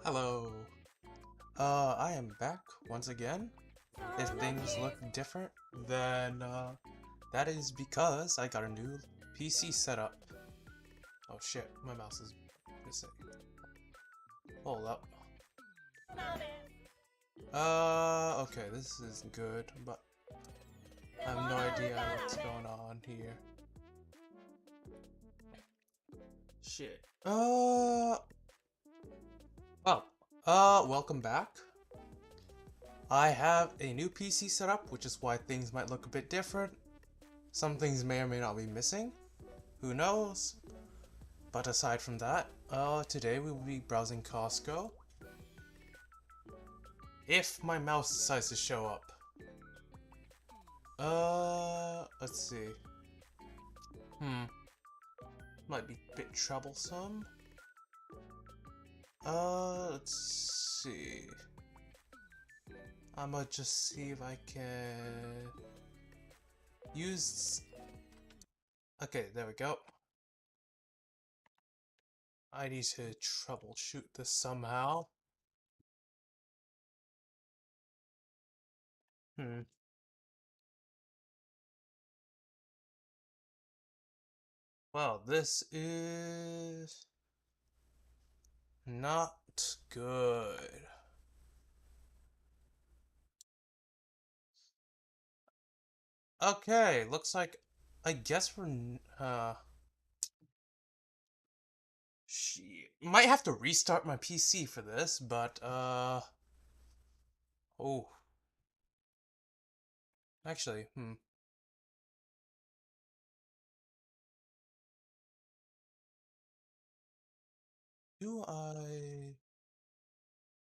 Hello. I am back once again. If things look different, then that is because I got a new PC setup. Oh shit, my mouse is missing. Hold up. Okay, this is good, but I have no idea what's going on here. Shit. Welcome back. I have a new PC setup, which is why things might look a bit different. Some things may or may not be missing. Who knows? But aside from that, today we will be browsing Costco. If my mouse decides to show up. Let's see. Might be a bit troublesome. Let's see. I'ma just see if I can use... Okay, there we go. I need to troubleshoot this somehow. Well, this is not good. Okay, looks like I guess we're might have to restart my PC for this, but oh, actually, do I?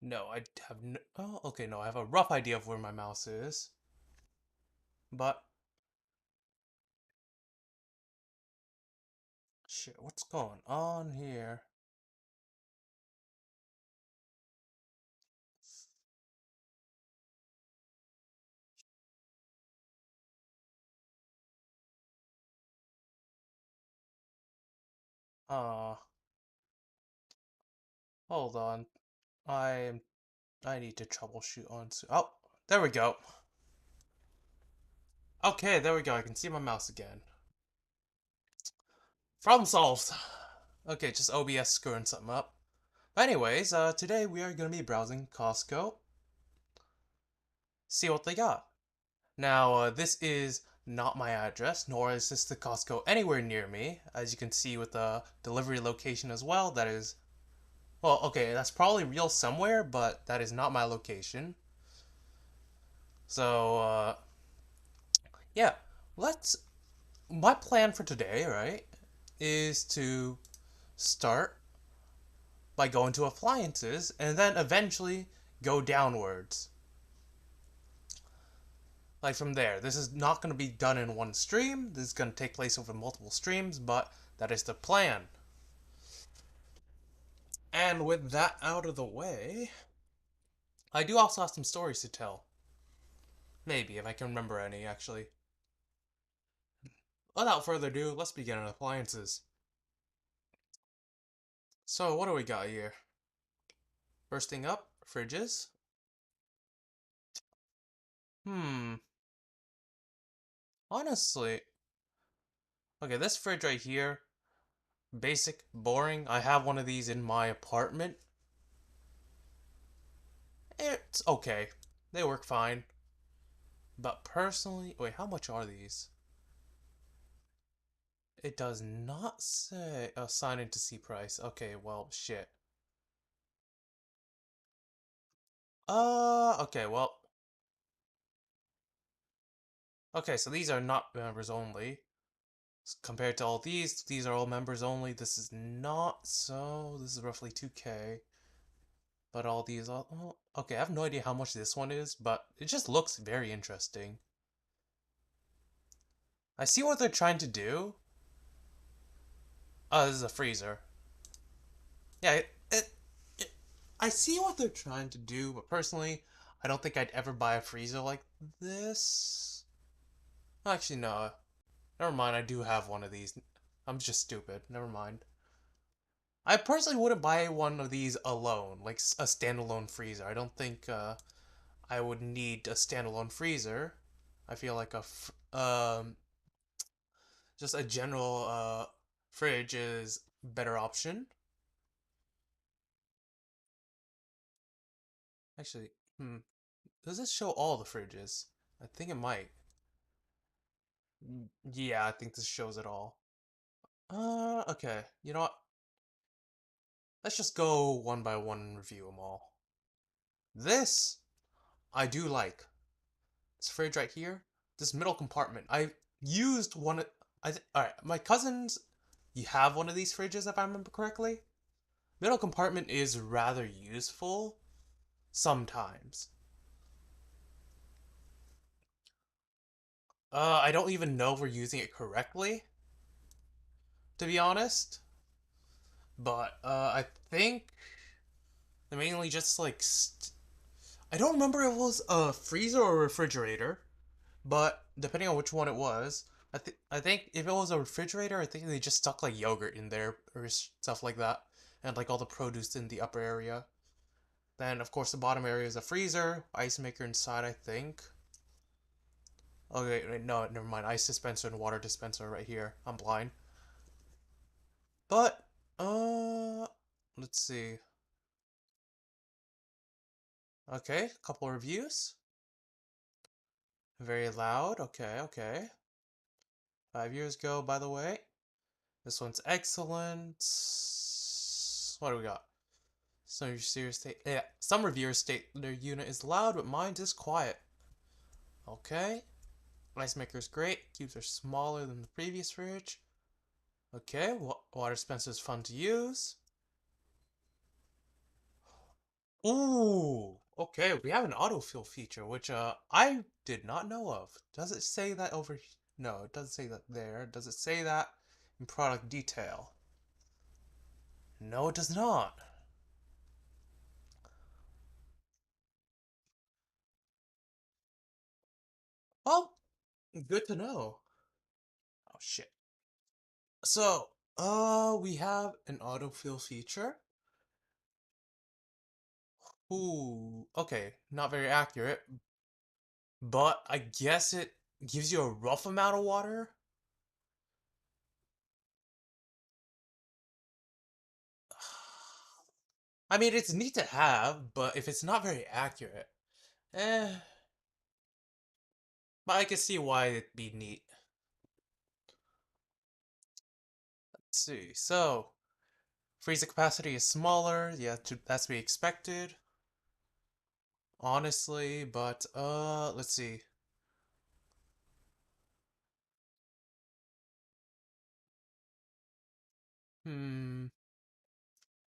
No, I have no. Oh, okay, no, I have a rough idea of where my mouse is, but shit, what's going on here? Uh, hold on. I am. I need to troubleshoot on. Oh, there we go. Okay, there we go. I can see my mouse again. Problem solved. Okay, just OBS screwing something up. But anyways, today we are going to be browsing Costco. See what they got. Now, this is not my address, nor is this the Costco anywhere near me. As you can see with the delivery location as well, that is... Well, okay, that's probably real somewhere, but that is not my location. So, yeah, let's... My plan for today, right, is to start by going to appliances and then eventually go downwards. Like from there, this is not going to be done in one stream. This is going to take place over multiple streams, but that is the plan. And with that out of the way, I do also have some stories to tell. Maybe, if I can remember any, actually. Without further ado, let's begin on appliances. So, what do we got here? First thing up, fridges. Hmm, honestly, okay, this fridge right here, basic, boring. I have one of these in my apartment. It's okay. They work fine. But personally, wait, how much are these? It does not say assign it to C price. Okay, well, shit. Okay, well, okay, so these are not members only. Compared to all these are all members only. This is not so. This is roughly 2K. But all these, all, oh, okay, I have no idea how much this one is, but it just looks very interesting. I see what they're trying to do. Oh, this is a freezer. Yeah, I see what they're trying to do, but personally, I don't think I'd ever buy a freezer like this. Actually, no. Never mind, I do have one of these. I'm just stupid. Never mind. I personally wouldn't buy one of these alone, like a standalone freezer. I don't think I would need a standalone freezer. I feel like just a general fridge is better option. Actually, does this show all the fridges? I think it might. Yeah, I think this shows it all. Okay. You know what? Let's just go one by one and review them all. This I do like. This fridge right here, this middle compartment. I used one. All right. My cousins, you have one of these fridges if I remember correctly. Middle compartment is rather useful sometimes. I don't even know if we're using it correctly, to be honest. But I think they're mainly just like I don't remember if it was a freezer or a refrigerator, but depending on which one it was, I think if it was a refrigerator, I think they just stuck like yogurt in there or stuff like that, and like all the produce in the upper area. Then of course the bottom area is a freezer, ice maker inside, I think. Okay, wait, no, never mind. Ice dispenser and water dispenser right here. I'm blind. But let's see. Okay, a couple reviews. Very loud. Okay, okay. 5 years ago, by the way. This one's excellent. What do we got? Some reviewers state their unit is loud, but mine is quiet. Okay. Ice maker's great. Cubes are smaller than the previous fridge. Okay. Water dispenser is fun to use. Ooh. Okay, we have an autofill feature, which I did not know of. Does it say that over? No, it doesn't say that there. Does it say that in product detail? No, it does not. Well, good to know. Oh shit. So, we have an autofill feature. Ooh, okay, not very accurate, but I guess it gives you a rough amount of water. I mean, it's neat to have, but if it's not very accurate, eh. But I can see why it'd be neat. Let's see. So, freezer capacity is smaller. Yeah, that's to be expected, honestly. But let's see. Hmm.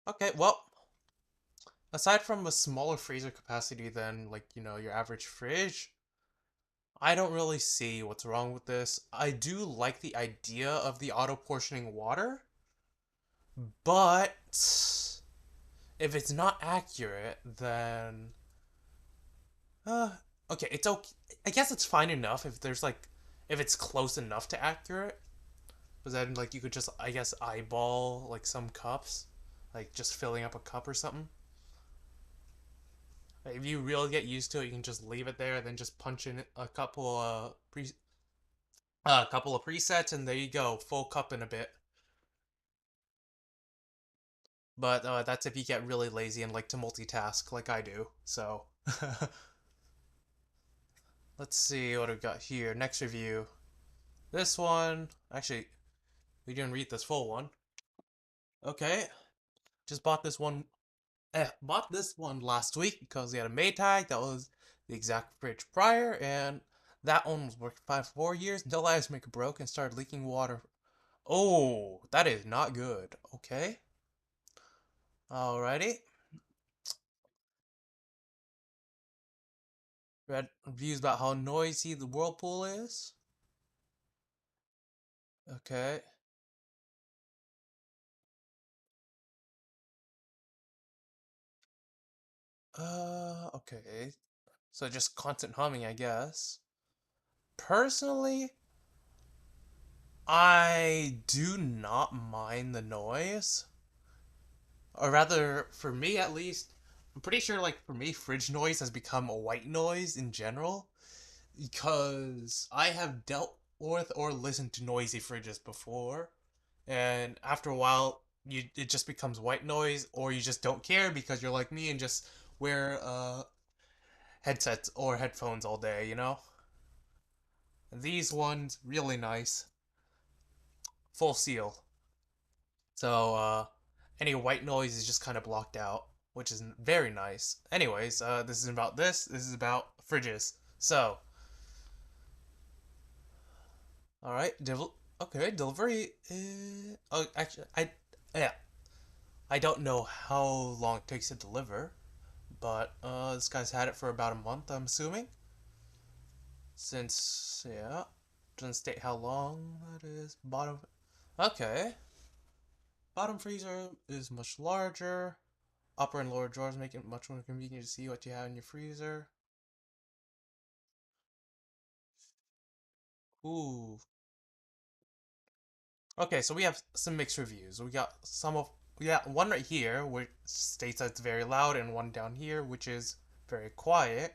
Okay. Well, aside from a smaller freezer capacity than like your average fridge, I don't really see what's wrong with this. I do like the idea of the auto portioning water, but if it's not accurate, then uh okay, it's okay. I guess it's fine enough if there's like if it's close enough to accurate. But then like you could just I guess eyeball like some cups, like just filling up a cup or something. Like, if you really get used to it, you can just leave it there, and then just punch in a couple of presets, and there you go, full cup in a bit. But that's if you get really lazy and like to multitask like I do. So let's see what we got here. Next review. This one, actually, we didn't read this full one. Okay, just bought this one. Bought this one last week because they had a Maytag that was the exact fridge prior, and that one was working fine for 4 years until the ice maker broke and started leaking water. Oh, that is not good. Okay, alrighty. Read reviews about how noisy the whirlpool is. Okay. Okay. So just constant humming, I guess. Personally, I do not mind the noise. Or rather, for me at least, I'm pretty sure like for me, fridge noise has become a white noise in general because I have dealt with or listened to noisy fridges before, and after a while, it just becomes white noise, or you just don't care because you're like me and just wear headsets or headphones all day, you know? And these ones really nice, full seal. So any white noise is just kind of blocked out, which is very nice. Anyways, this is about this. This is about fridges. So, all right, okay, delivery. Oh, actually, yeah, I don't know how long it takes to deliver, but this guy's had it for about a month, I'm assuming. Since yeah, doesn't state how long that is. Bottom. Okay, bottom freezer is much larger. Upper and lower drawers make it much more convenient to see what you have in your freezer. Ooh. Okay, so we have some mixed reviews. We got one right here which states that it's very loud, and one down here which is very quiet.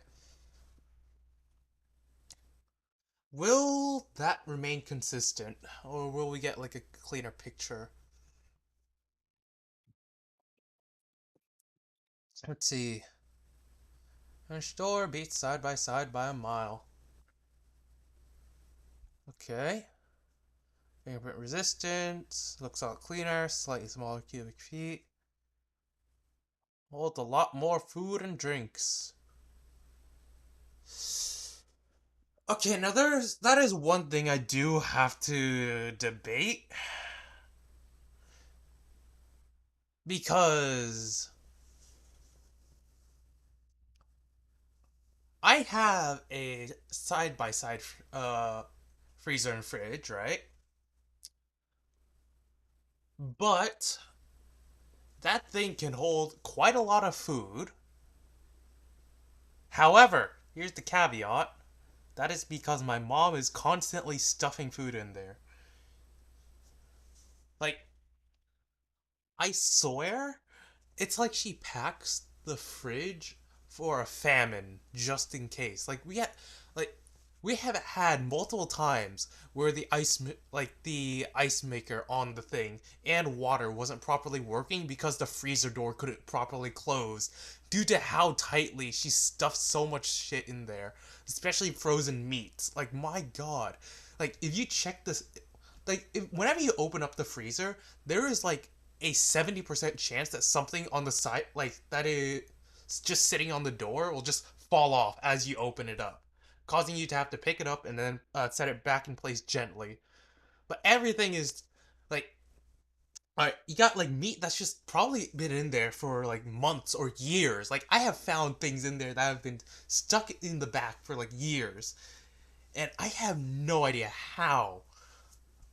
Will that remain consistent, or will we get like a cleaner picture? Let's see. Our store beats side by side by a mile. Okay. Fingerprint resistance. Looks a lot cleaner. Slightly smaller cubic feet. Holds a lot more food and drinks. Okay, now that is one thing I do have to debate because I have a side by side freezer and fridge, right? But that thing can hold quite a lot of food. However, here's the caveat. That is because my mom is constantly stuffing food in there. Like, I swear, it's like she packs the fridge for a famine just in case. Like we have had multiple times where the ice maker on the thing and water wasn't properly working because the freezer door couldn't properly close due to how tightly she stuffed so much shit in there, especially frozen meats. Like my god. Like if you check this whenever you open up the freezer, there is like a 70% chance that something on the side, like that is just sitting on the door, will just fall off as you open it up, causing you to have to pick it up and then set it back in place gently. But everything is like, alright, you got like meat that's just probably been in there for like months or years. Like, I have found things in there that have been stuck in the back for like years, and I have no idea how.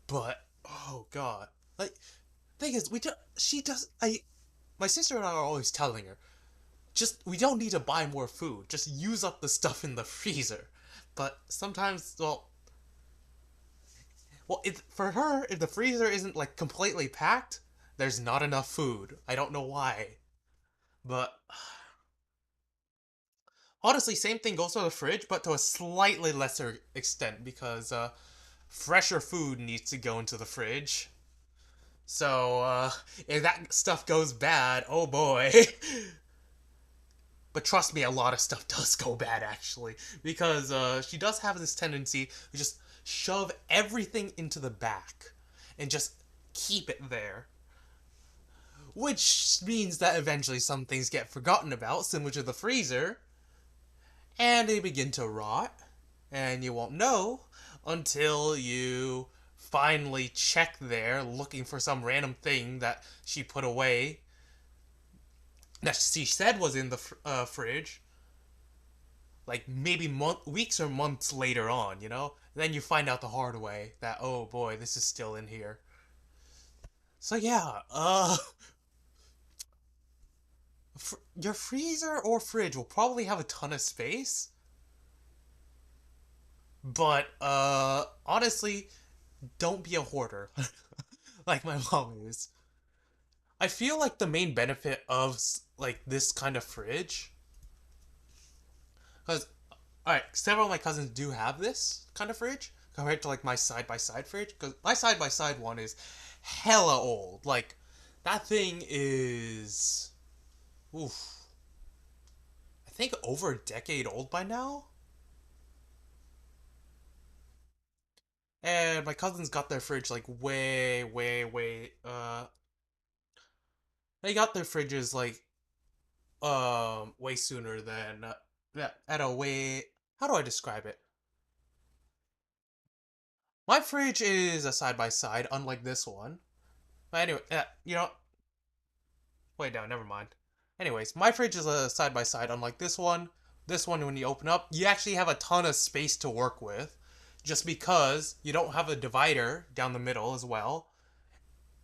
But oh god, like thing is, we do, she does. I My sister and I are always telling her, just we don't need to buy more food. Just use up the stuff in the freezer. But sometimes, for her, if the freezer isn't like completely packed, there's not enough food. I don't know why, but honestly, same thing goes for the fridge, but to a slightly lesser extent because fresher food needs to go into the fridge. So if that stuff goes bad, oh boy. But trust me, a lot of stuff does go bad actually, because she does have this tendency to just shove everything into the back and just keep it there. Which means that eventually some things get forgotten about, similar to the freezer, and they begin to rot, and you won't know until you finally check there looking for some random thing that she put away that she said was in the fridge, like maybe weeks or months later on, you know? Then you find out the hard way that, oh boy, this is still in here. So yeah, your freezer or fridge will probably have a ton of space, but honestly, don't be a hoarder like my mom is. I feel like the main benefit of like this kind of fridge, because all right, several of my cousins do have this kind of fridge compared to like my side by side fridge. Because my side by side one is hella old. Like that thing is, oof, I think over a decade old by now. And my cousins got their fridge like way, way, way. They got their fridges like way sooner than at a way. How do I describe it? My fridge is a side by side, unlike this one. But anyway, wait, no, never mind. Anyways, my fridge is a side by side, unlike this one. This one, when you open up, you actually have a ton of space to work with, just because you don't have a divider down the middle as well,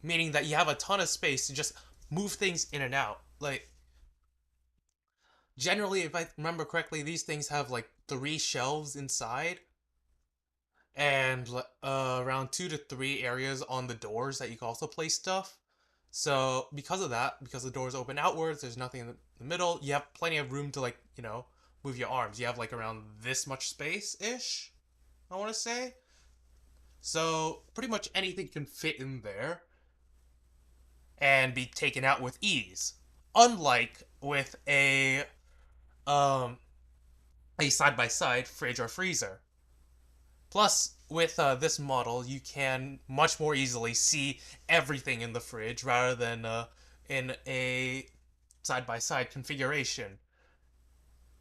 meaning that you have a ton of space to just move things in and out. Like, generally, if I remember correctly, these things have like 3 shelves inside, and around 2 to 3 areas on the doors that you can also place stuff. So because of that, because the doors open outwards, there's nothing in the middle. You have plenty of room to like move your arms. You have like around this much space ish, I want to say. So pretty much anything can fit in there and be taken out with ease. Unlike with um a side by side fridge or freezer. Plus, with this model, you can much more easily see everything in the fridge rather than in a side-by-side configuration.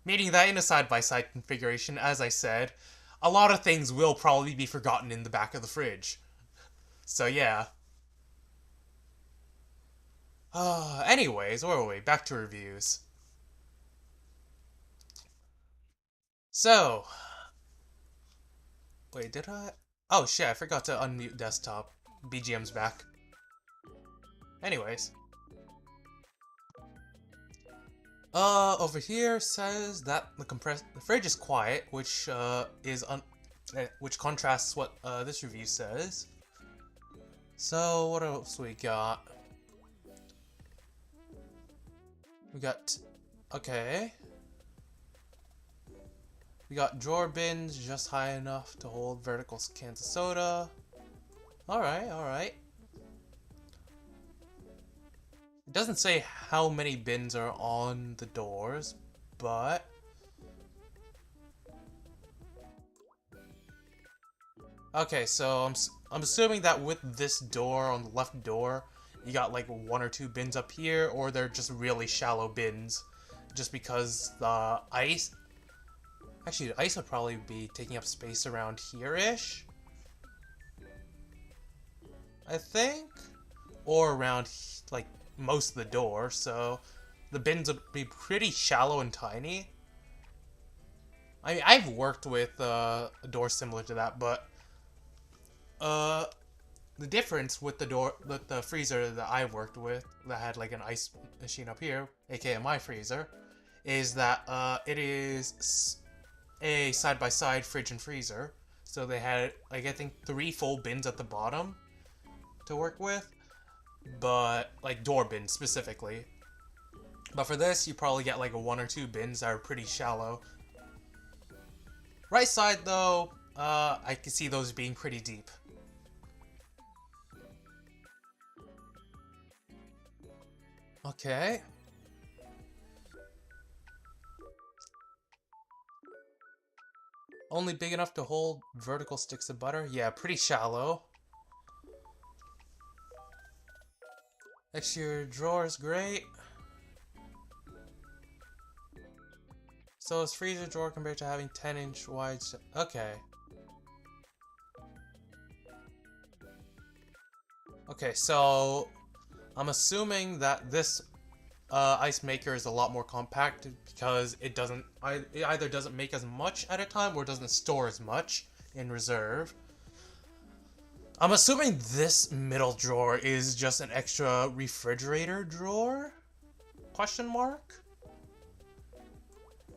Meaning that in a side-by-side configuration, as I said, a lot of things will probably be forgotten in the back of the fridge. So yeah. Anyways, where were we? Back to reviews. So, wait, did I? Oh shit, I forgot to unmute desktop. BGM's back. Anyways. Over here says that the fridge is quiet, which which contrasts what this review says. So what else we got? We got okay. We got drawer bins just high enough to hold vertical cans of soda. Alright, alright. It doesn't say how many bins are on the doors, but okay, so I'm assuming that with this door on the left door, you got like 1 or 2 bins up here, or they're just really shallow bins, just because the ice. Actually, the ice would probably be taking up space around here-ish, I think, or around like most of the door, so the bins would be pretty shallow and tiny. I mean, I've worked with a door similar to that, but the difference with the freezer that I worked with that had like an ice machine up here, aka my freezer, is that it is a side-by-side fridge and freezer. So they had like I think 3 full bins at the bottom to work with, but like door bins specifically. But for this, you probably get like 1 or 2 bins that are pretty shallow. Right side though, I can see those being pretty deep. Okay. Only big enough to hold vertical sticks of butter? Yeah, pretty shallow. Exterior drawer is great. So is freezer drawer compared to having 10-inch wide... Okay. Okay, so I'm assuming that this ice maker is a lot more compact because it either doesn't make as much at a time or doesn't store as much in reserve. I'm assuming this middle drawer is just an extra refrigerator drawer? Question mark?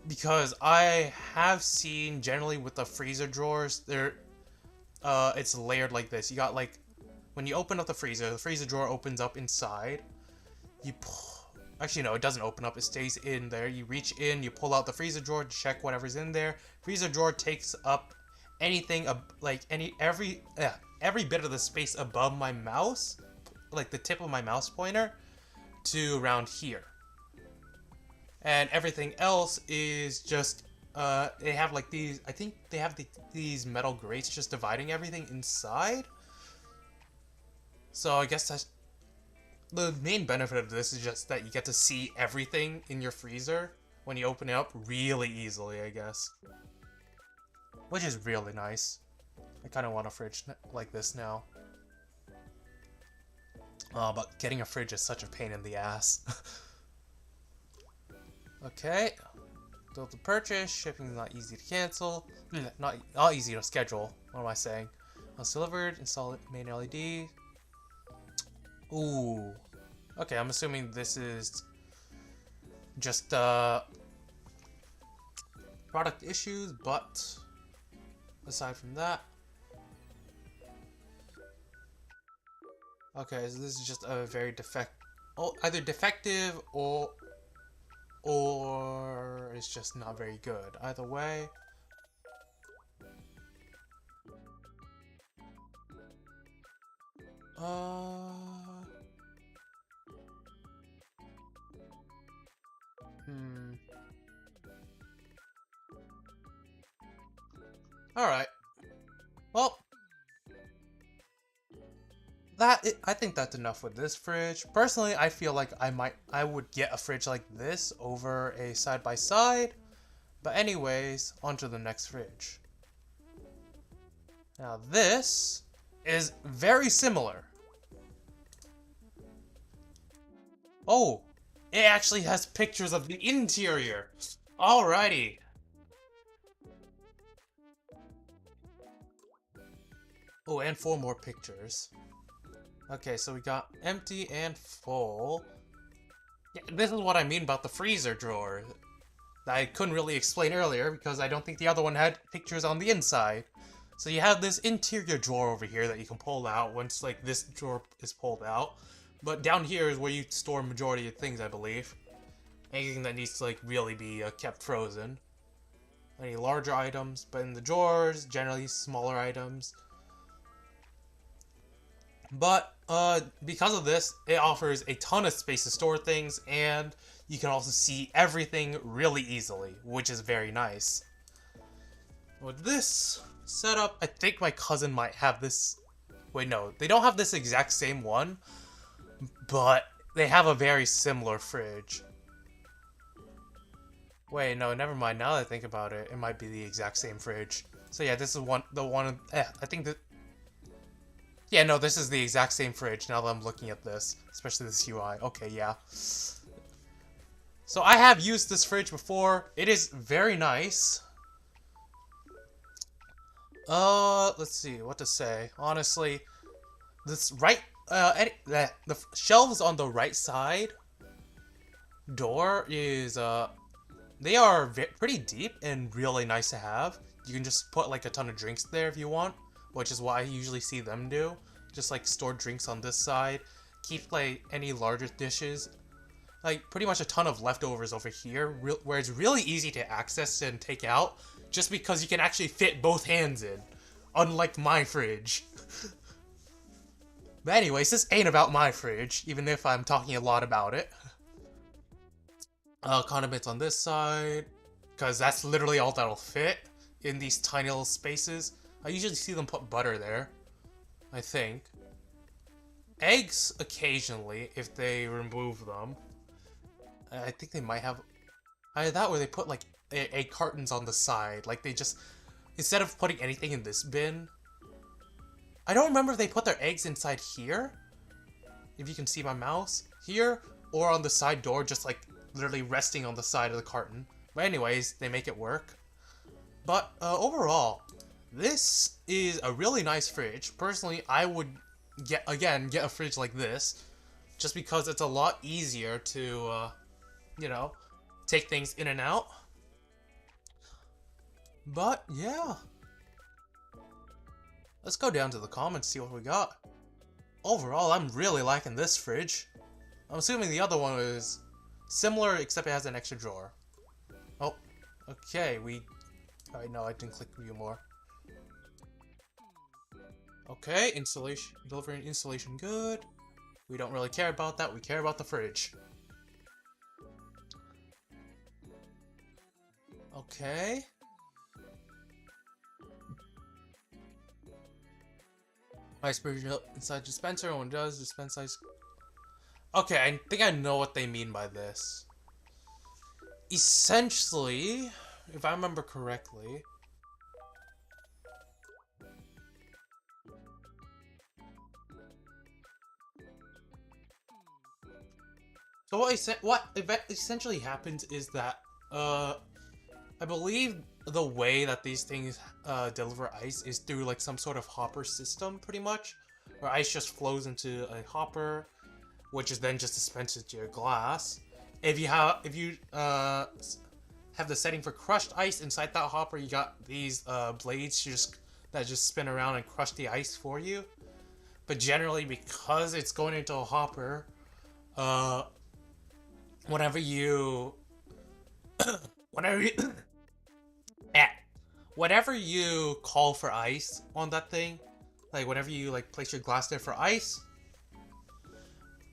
Because I have seen generally with the freezer drawers, it's layered like this. You got like, when you open up the freezer drawer opens up inside. Actually, no, it doesn't open up. It stays in there. You reach in, you pull out the freezer drawer to check whatever's in there. Freezer drawer takes up anything, every bit of the space above my mouse, like the tip of my mouse pointer, to around here. And everything else is just, they have like these, I think they have these metal grates just dividing everything inside. So I guess that's, the main benefit of this is just that you get to see everything in your freezer when you open it up really easily, I guess. Which is really nice. I kind of want a fridge like this now. But getting a fridge is such a pain in the ass. Okay. Build the purchase. Shipping is not easy to cancel. Not easy to schedule. What am I saying? Once delivered, install it, main LED. Ooh. Okay, I'm assuming this is just product issues, but aside from that. Okay, so this is just a very either defective or it's just not very good. Either way. Alright. Well, I think that's enough with this fridge. Personally, I feel like I would get a fridge like this over a side-by-side. But anyways, on to the next fridge. Now this is very similar. Oh, it actually has pictures of the interior. Alrighty. Oh, and 4 more pictures. Okay, so we got empty and full. Yeah, this is what I mean about the freezer drawer. I couldn't really explain earlier because I don't think the other one had pictures on the inside. So you have this interior drawer over here that you can pull out once like this drawer is pulled out. But down here is where you store majority of things, I believe. Anything that needs to like really be kept frozen. Any larger items, but in the drawers, generally smaller items. But because of this, it offers a ton of space to store things, and you can also see everything really easily, which is very nice. With this setup, I think my cousin might have this. Wait, no, they don't have this exact same one, but they have a very similar fridge. Wait, no, never mind. Now that I think about it, it might be the exact same fridge. So yeah, this is I think that. Yeah, no, this is the exact same fridge now that I'm looking at this. Especially this UI. Okay, yeah. So I have used this fridge before. It is very nice. Let's see what to say. Honestly, this the shelves on the right side door is, they are pretty deep and really nice to have. You can just put like a ton of drinks there if you want. Which is what I usually see them do. Just like store drinks on this side. Keep like any larger dishes. Like pretty much a ton of leftovers over here. Where it's really easy to access and take out. Just because you can actually fit both hands in. Unlike my fridge. But anyways, this ain't about my fridge. Even if I'm talking a lot about it. Condiments on this side. Because that's literally all that'll fit. In these tiny little spaces. I usually see them put butter there, I think. Eggs, occasionally, if they remove them. I think they might have... Either that or they put, like, egg cartons on the side. Like, they just... Instead of putting anything in this bin... I don't remember if they put their eggs inside here. If you can see my mouse. Here, or on the side door, just, like, literally resting on the side of the carton. But anyways, they make it work. But, overall... This is a really nice fridge. Personally, I would get a fridge like this, just because it's a lot easier to, you know, take things in and out. But yeah, let's go down to the comments, see what we got. Overall, I'm really liking this fridge. I'm assuming the other one is similar, except it has an extra drawer. Oh, okay, Alright, no, I didn't click view more. Okay, installation, delivering installation good. We don't really care about that, we care about the fridge. Okay. Ice bridge inside dispenser, when it does, dispense ice. Okay, I think I know what they mean by this. Essentially, if I remember correctly, so what essentially happens is that I believe the way that these things deliver ice is through like some sort of hopper system, pretty much, where ice just flows into a hopper, which is then just dispensed into your glass. If you have the setting for crushed ice inside that hopper, you got these blades that just spin around and crush the ice for you. But generally, because it's going into a hopper, whenever you whenever you call for ice on that thing, like whenever you like place your glass there for ice,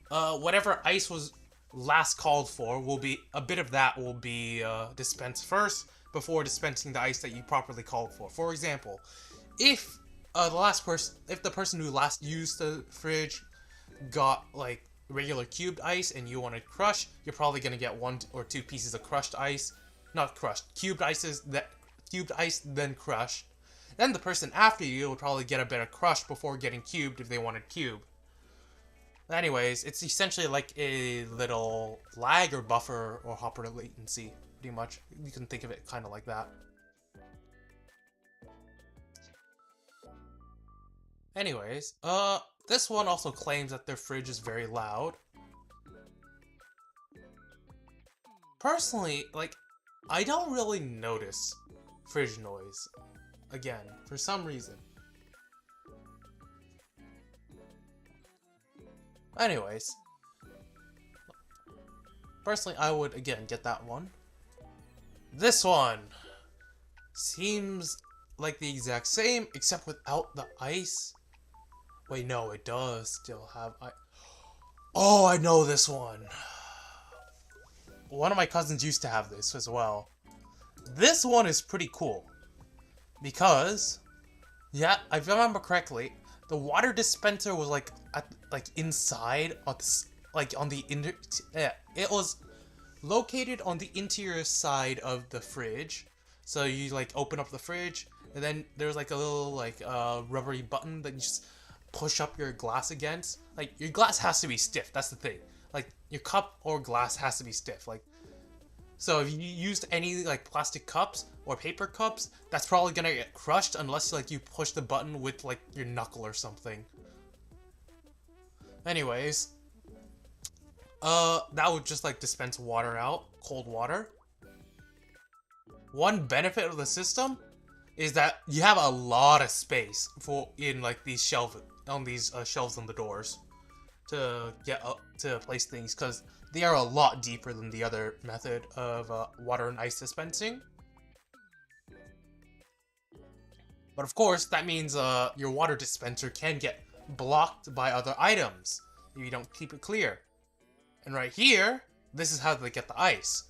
whatever ice was last called for will be a bit of that will be dispensed first before dispensing the ice that you properly called for. For example, if the person who last used the fridge got like regular cubed ice and you wanted crushed, you're probably gonna get 1 or 2 pieces of crushed ice, not crushed, cubed ice then crushed. Then the person after you will probably get a bit of crushed before getting cubed if they wanted cube. Anyways, it's essentially like a little lag or buffer or hopper latency, pretty much. You can think of it kind of like that. Anyways, this one also claims that their fridge is very loud. Personally, like, I don't really notice fridge noise. Again, for some reason. Anyways, personally, I would, again, get that one. This one seems like the exact same, except without the ice. Wait, no, it does still have ice. Oh, I know this one. One of my cousins used to have this as well. This one is pretty cool. Because, yeah, if I remember correctly, the water dispenser was like inside on this, like on the it was located on the interior side of the fridge. So you like open up the fridge, and then there's like a little like rubbery button that you just push up your glass against. Like your glass has to be stiff. That's the thing. Like your cup or glass has to be stiff. Like, so if you used any like plastic cups or paper cups, that's probably gonna get crushed unless like you push the button with like your knuckle or something. Anyways, that would just like dispense water out, cold water. One benefit of the system is that you have a lot of space in like these shelves on the doors to to place things, because they are a lot deeper than the other method of water and ice dispensing. But of course, that means your water dispenser can get blocked by other items if you don't keep it clear. And right here, this is how they get the ice.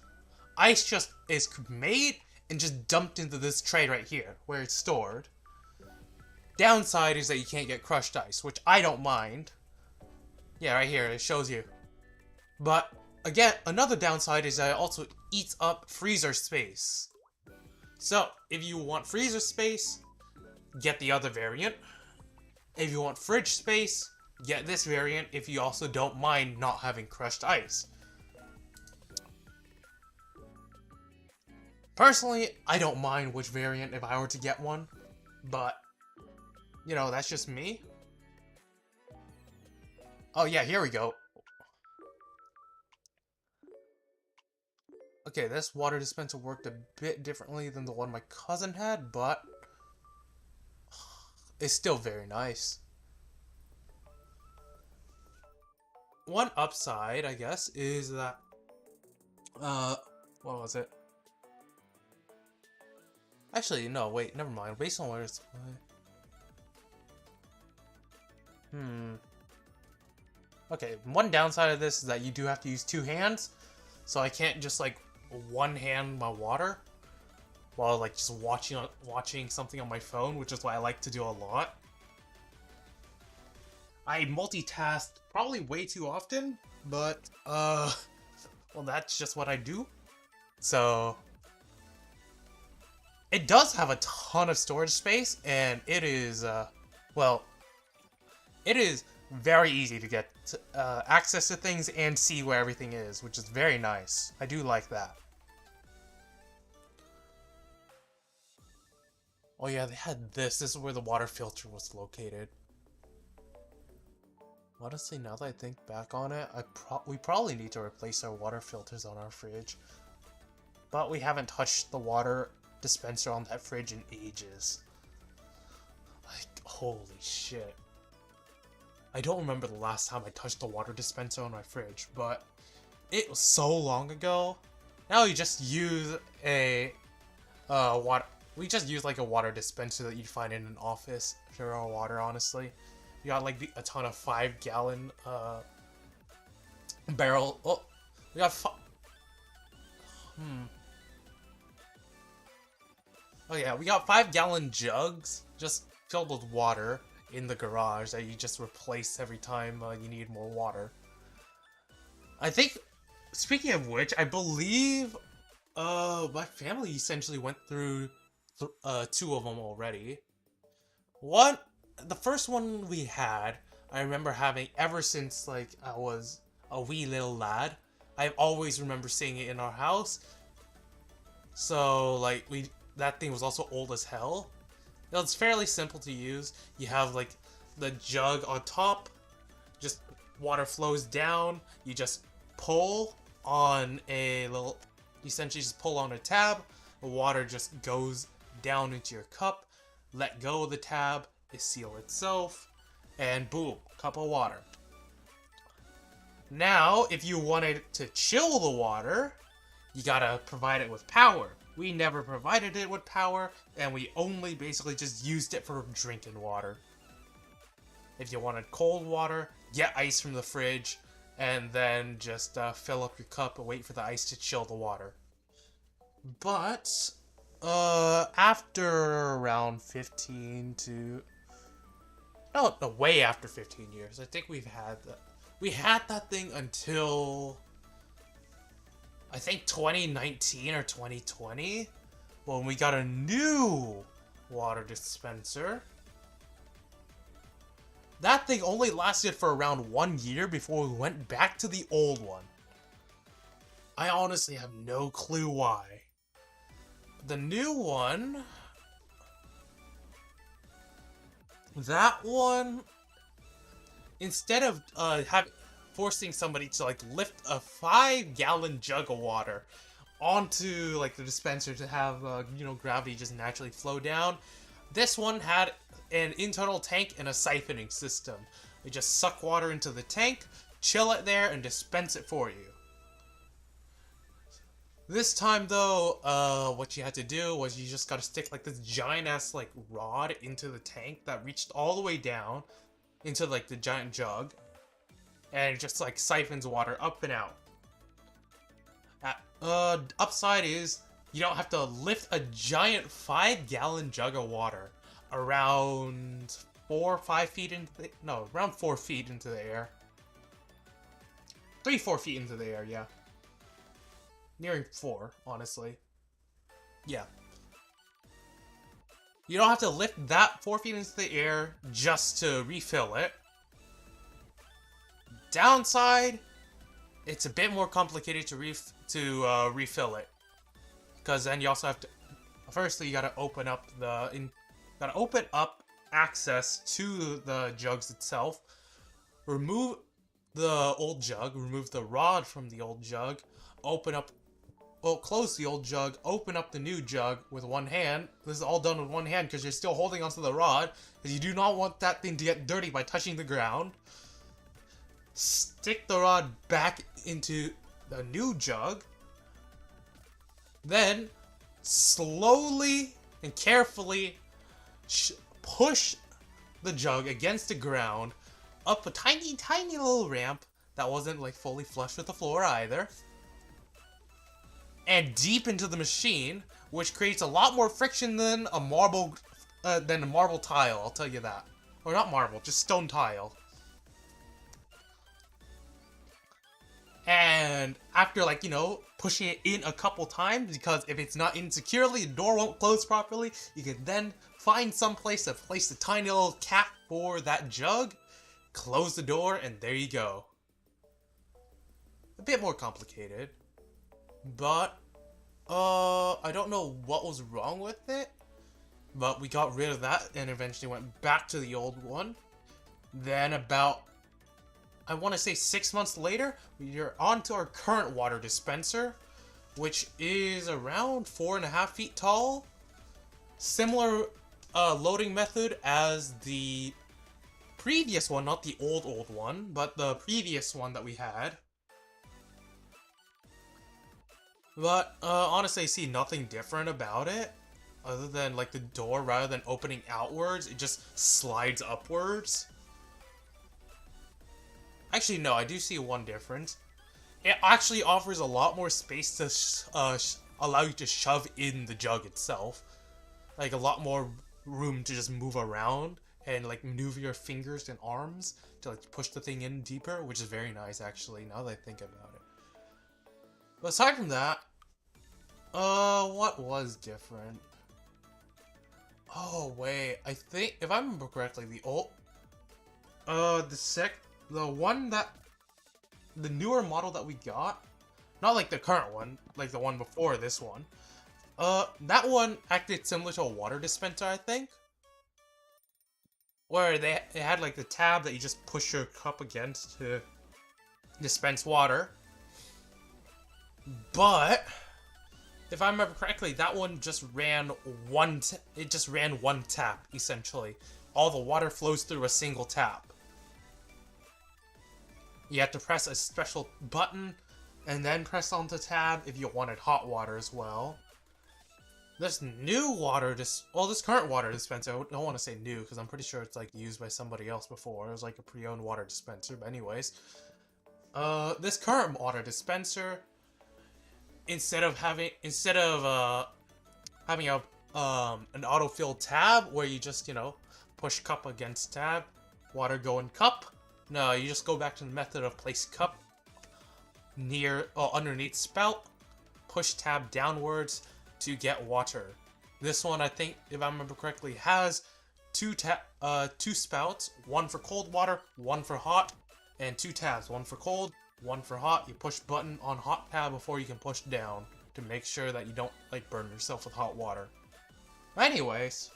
Ice just is made and just dumped into this tray right here, where it's stored. Downside is that you can't get crushed ice, which I don't mind. Yeah, right here, it shows you. But, again, another downside is that it also eats up freezer space. So, if you want freezer space, get the other variant. If you want fridge space, get this variant if you also don't mind not having crushed ice. Personally, I don't mind which variant if I were to get one, but, you know, that's just me. Oh yeah, here we go. Okay, this water dispenser worked a bit differently than the one my cousin had, but it's still very nice. one upside, I guess, is that what was it? Actually, no, wait, never mind. Based on water supply. Okay, one downside of this is that you do have to use two hands, so I can't just like one hand my water while like just watching something on my phone, which is what I like to do a lot. I multitask probably way too often, but well, that's just what I do. So it does have a ton of storage space, and it is well, it is very easy to get access to things and see where everything is, which is very nice. I do like that. Oh yeah, they had this. This is where the water filter was located. Honestly, now that I think back on it, we probably need to replace our water filters on our fridge. But we haven't touched the water dispenser on that fridge in ages. Like, holy shit. I don't remember the last time I touched the water dispenser on my fridge, but it was so long ago. Now you just use a we just use like a water dispenser that you find in an office for our water, honestly. You got like a ton of 5-gallon barrel. Oh, we got Oh yeah, we got 5-gallon jugs just filled with water in the garage that you just replace every time you need more water. I think, speaking of which, I believe my family essentially went through two of them already. The first one we had, I remember having ever since like I was a wee little lad. I always remember seeing it in our house. So like that thing was also old as hell. It's fairly simple to use. You have like the jug on top, just water flows down. You just pull on a little, essentially just pull on a tab. The water just goes down into your cup. Let go of the tab, it seals itself, and boom, cup of water. Now, if you wanted to chill the water, you gotta provide it with power. We never provided it with power, and we only basically just used it for drinking water. If you wanted cold water, get ice from the fridge, and then just fill up your cup and wait for the ice to chill the water. But, after around 15 to... No, way after 15 years, I think we've had that. We had that thing until... I think 2019 or 2020, when we got a new water dispenser. That thing only lasted for around 1 year before we went back to the old one. I honestly have no clue why. The new one... That one... Instead of forcing somebody to like lift a 5-gallon jug of water onto like the dispenser to have gravity just naturally flow down, this one had an internal tank and a siphoning system. You just suck water into the tank, chill it there, and dispense it for you. This time though, what you had to do was you just gotta stick like this giant ass like rod into the tank that reached all the way down into like the giant jug. And it just like siphons water up and out. Upside is you don't have to lift a giant 5-gallon jug of water around 4 or 5 feet into the, no, around 4 feet into the air. 3-4 feet into the air, yeah. Nearing 4, honestly. Yeah. You don't have to lift that 4 feet into the air just to refill it. Downside, it's a bit more complicated to refill it, because then you also have to. Firstly, you gotta open up access to the jugs itself. Remove the old jug. Remove the rod from the old jug. Close the old jug. Open up the new jug with one hand. This is all done with one hand because you're still holding onto the rod, because you do not want that thing to get dirty by touching the ground. stick the rod back into the new jug, then slowly and carefully push the jug against the ground up a tiny little ramp that wasn't like fully flush with the floor either, and deep into the machine, which creates a lot more friction than a marble tile, I'll tell you that. Or not marble, just stone tile. And after, like, you know, pushing it in a couple times, because if it's not in securely, the door won't close properly, you can then find some place to place the tiny little cap for that jug, close the door, and there you go. A bit more complicated, but I don't know what was wrong with it, but we got rid of that and eventually went back to the old one. Then about, I want to say 6 months later, we're on to our current water dispenser, which is around 4.5 feet tall. Similar loading method as the previous one, not the old one, but the previous one that we had. But honestly, I see nothing different about it, other than like the door, rather than opening outwards, it just slides upwards. Actually, no, I do see one difference. It actually offers a lot more space to allow you to shove in the jug itself. Like a lot more room to just move around and like maneuver your fingers and arms to like push the thing in deeper, which is very nice actually, now that I think about it. But aside from that, what was different? Oh wait, I think if I remember correctly, the newer model that we got, not like the current one, like the one before this one, that one acted similar to a water dispenser, I think. Where it had like the tab that you just push your cup against to dispense water. But if I remember correctly, that one just ran one tap, essentially. All the water flows through a single tap. You have to press a special button and then press on the tab if you wanted hot water as well. This current water dispenser, I don't want to say new because I'm pretty sure it's like used by somebody else before. It was like a pre-owned water dispenser, but anyways. This current water dispenser, instead of having an autofill tab where you just, you know, push cup against tab, water go in cup. No, you just go back to the method of place cup underneath spout, push tab downwards to get water. This one, I think, if I remember correctly, has two spouts, one for cold water, one for hot, and two tabs, one for cold, one for hot. You push button on hot tab before you can push down to make sure that you don't like burn yourself with hot water. Anyways,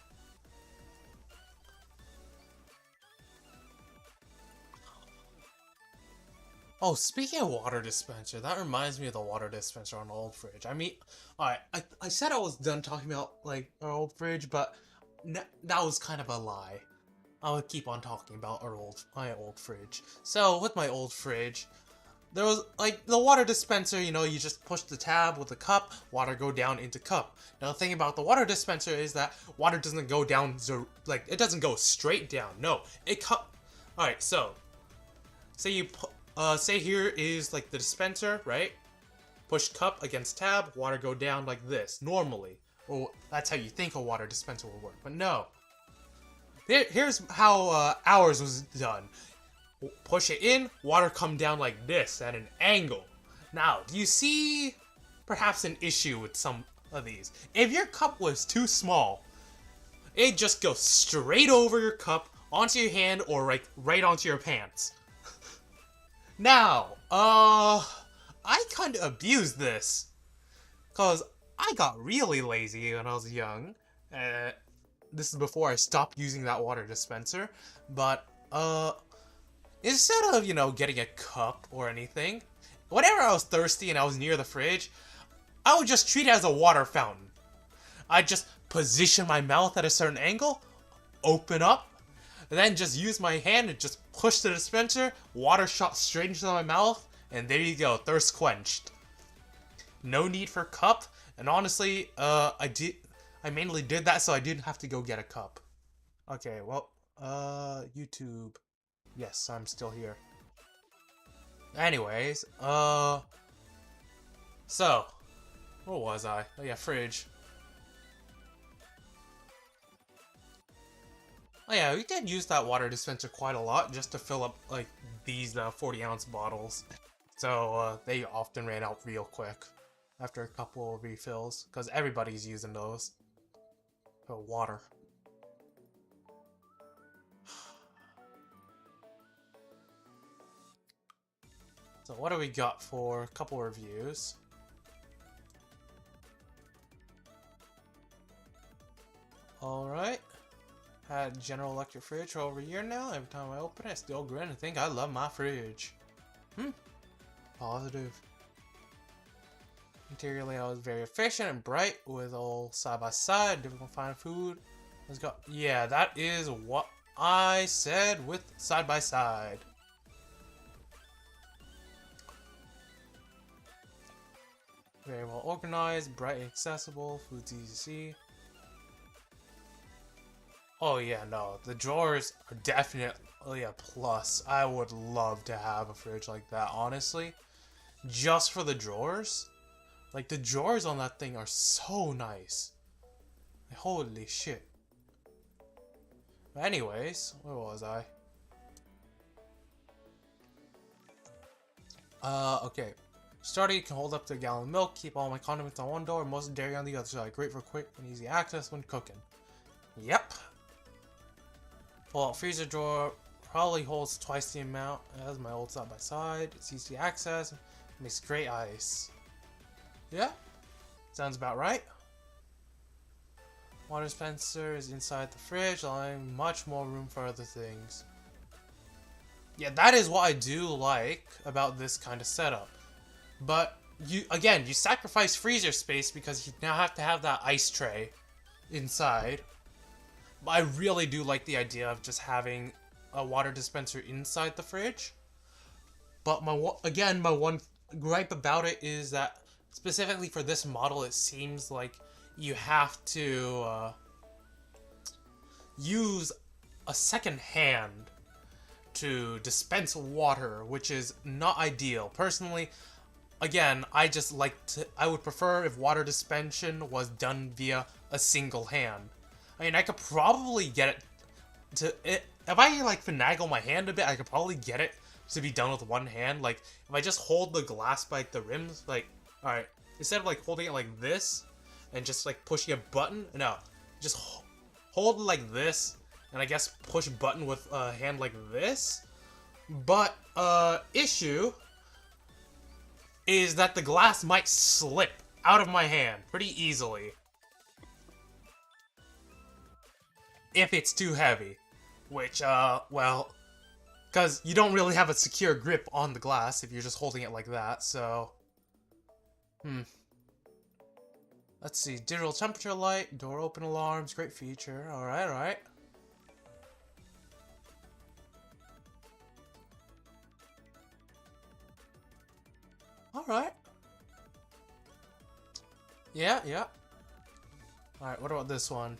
oh, speaking of water dispenser, that reminds me of the water dispenser on the old fridge. I mean, alright, I said I was done talking about, like, our old fridge, but that was kind of a lie. I'll keep on talking about my old fridge. So, with my old fridge, there was, like, the water dispenser, you know, you just push the tab with the cup, water go down into cup. Now, the thing about the water dispenser is that water doesn't go down, like, it doesn't go straight down. No, alright, so, say here is like the dispenser, right? Push cup against tab, water go down like this, normally. Well, that's how you think a water dispenser will work, but no. Here's how ours was done. Push it in, water come down like this at an angle. Now, do you see perhaps an issue with some of these? If your cup was too small, it'd just go straight over your cup, onto your hand, or right onto your pants. Now, I kind of abused this, cause I got really lazy when I was young. This is before I stopped using that water dispenser, but, instead of, you know, getting a cup or anything, whenever I was thirsty and I was near the fridge, I would just treat it as a water fountain. I'd just position my mouth at a certain angle, open up, and then just use my hand and just push the dispenser, water shot straight into my mouth, and there you go, thirst quenched. No need for cup, and honestly, I mainly did that so I didn't have to go get a cup. Okay, well, YouTube. Yes, I'm still here. Anyways, so, where was I? Oh yeah, fridge. Oh yeah, we did use that water dispenser quite a lot just to fill up, like, these 40-ounce bottles. So, they often ran out real quick after a couple of refills, because everybody's using those. For water. So what do we got for a couple reviews? Alright. Had General Electric fridge for over a year now. Every time I open it, I still grin and think I love my fridge. Positive. Interior layout was very efficient and bright with all side by side, difficult to find food. Let's go. Yeah, that is what I said with side by side. Very well organized, bright and accessible, food's easy to see. Oh yeah, no, the drawers are definitely a plus. I would love to have a fridge like that, honestly. Just for the drawers. Like, the drawers on that thing are so nice. Holy shit. But anyways, where was I? Okay. Starter, you can hold up to a gallon of milk, keep all my condiments on one door, and most dairy on the other side. Great for quick and easy access when cooking. Yep. Pull out freezer drawer, probably holds twice the amount as my old side by side. It's easy to access, makes great ice. Yeah, sounds about right. Water dispenser is inside the fridge, allowing much more room for other things. Yeah, that is what I do like about this kind of setup. But, you sacrifice freezer space because you now have to have that ice tray inside. But I really do like the idea of just having a water dispenser inside the fridge. But my one gripe about it is that specifically for this model, it seems like you have to use a second hand to dispense water, which is not ideal. Personally, again, I would prefer if water dispensation was done via a single hand. I mean, I could probably get it to if I like finagle my hand a bit, I could probably get it to be done with one hand. Like, if I just hold the glass by like, the rims, like, alright, instead of like holding it like this and just like pushing a button, no, just hold it like this and I guess push button with a hand like this. But issue is that the glass might slip out of my hand pretty easily if it's too heavy, which well, because you don't really have a secure grip on the glass if you're just holding it like that, so let's see. Digital temperature light, door open alarms, great feature. Alright. Alright. Yeah. Alright, what about this one?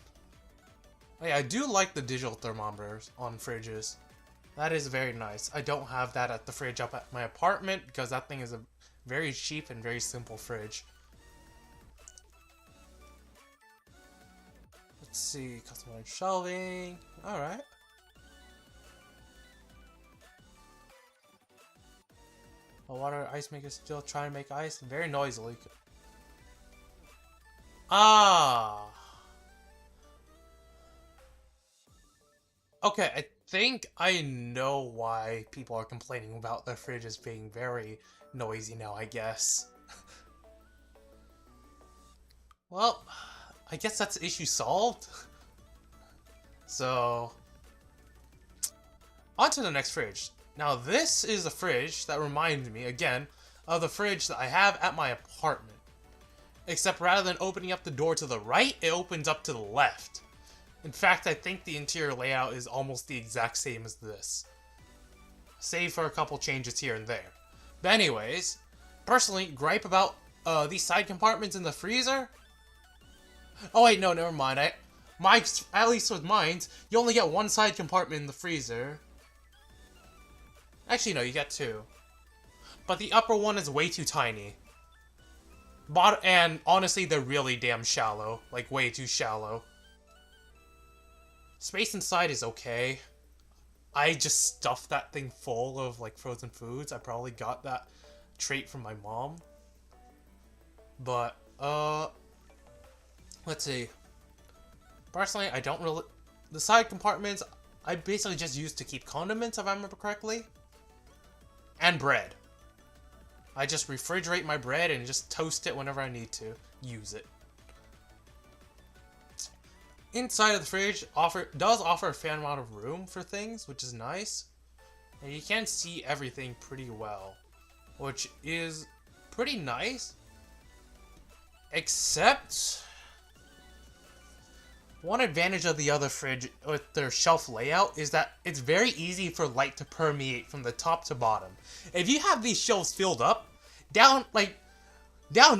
Oh yeah, I do like the digital thermometers on fridges. That is very nice. I don't have that at the fridge up at my apartment because that thing is a very cheap and very simple fridge. Let's see, customized shelving. Alright. A water ice maker still trying to make ice very noisily. Okay, I think I know why people are complaining about their fridges being very noisy now, I guess. Well, I guess that's the issue solved. So, on to the next fridge. Now, this is a fridge that reminds me, again, of the fridge that I have at my apartment. Except rather than opening up the door to the right, it opens up to the left. In fact, I think the interior layout is almost the exact same as this. Save for a couple changes here and there. But anyways, personally, gripe about these side compartments in the freezer? Oh wait, no, never mind. At least with mine, you only get one side compartment in the freezer. Actually, no, you get two. But the upper one is way too tiny. And honestly, they're really damn shallow. Like, way too shallow. Space inside is okay. I just stuffed that thing full of, like, frozen foods. I probably got that trait from my mom. But, let's see. Personally, I don't really... The side compartments, I basically just use to keep condiments, if I remember correctly. And bread. I just refrigerate my bread and just toast it whenever I need to use it. Inside of the fridge does offer a fair amount of room for things, which is nice. And you can see everything pretty well, which is pretty nice. Except, one advantage of the other fridge with their shelf layout is that it's very easy for light to permeate from the top to bottom. If you have these shelves filled up, down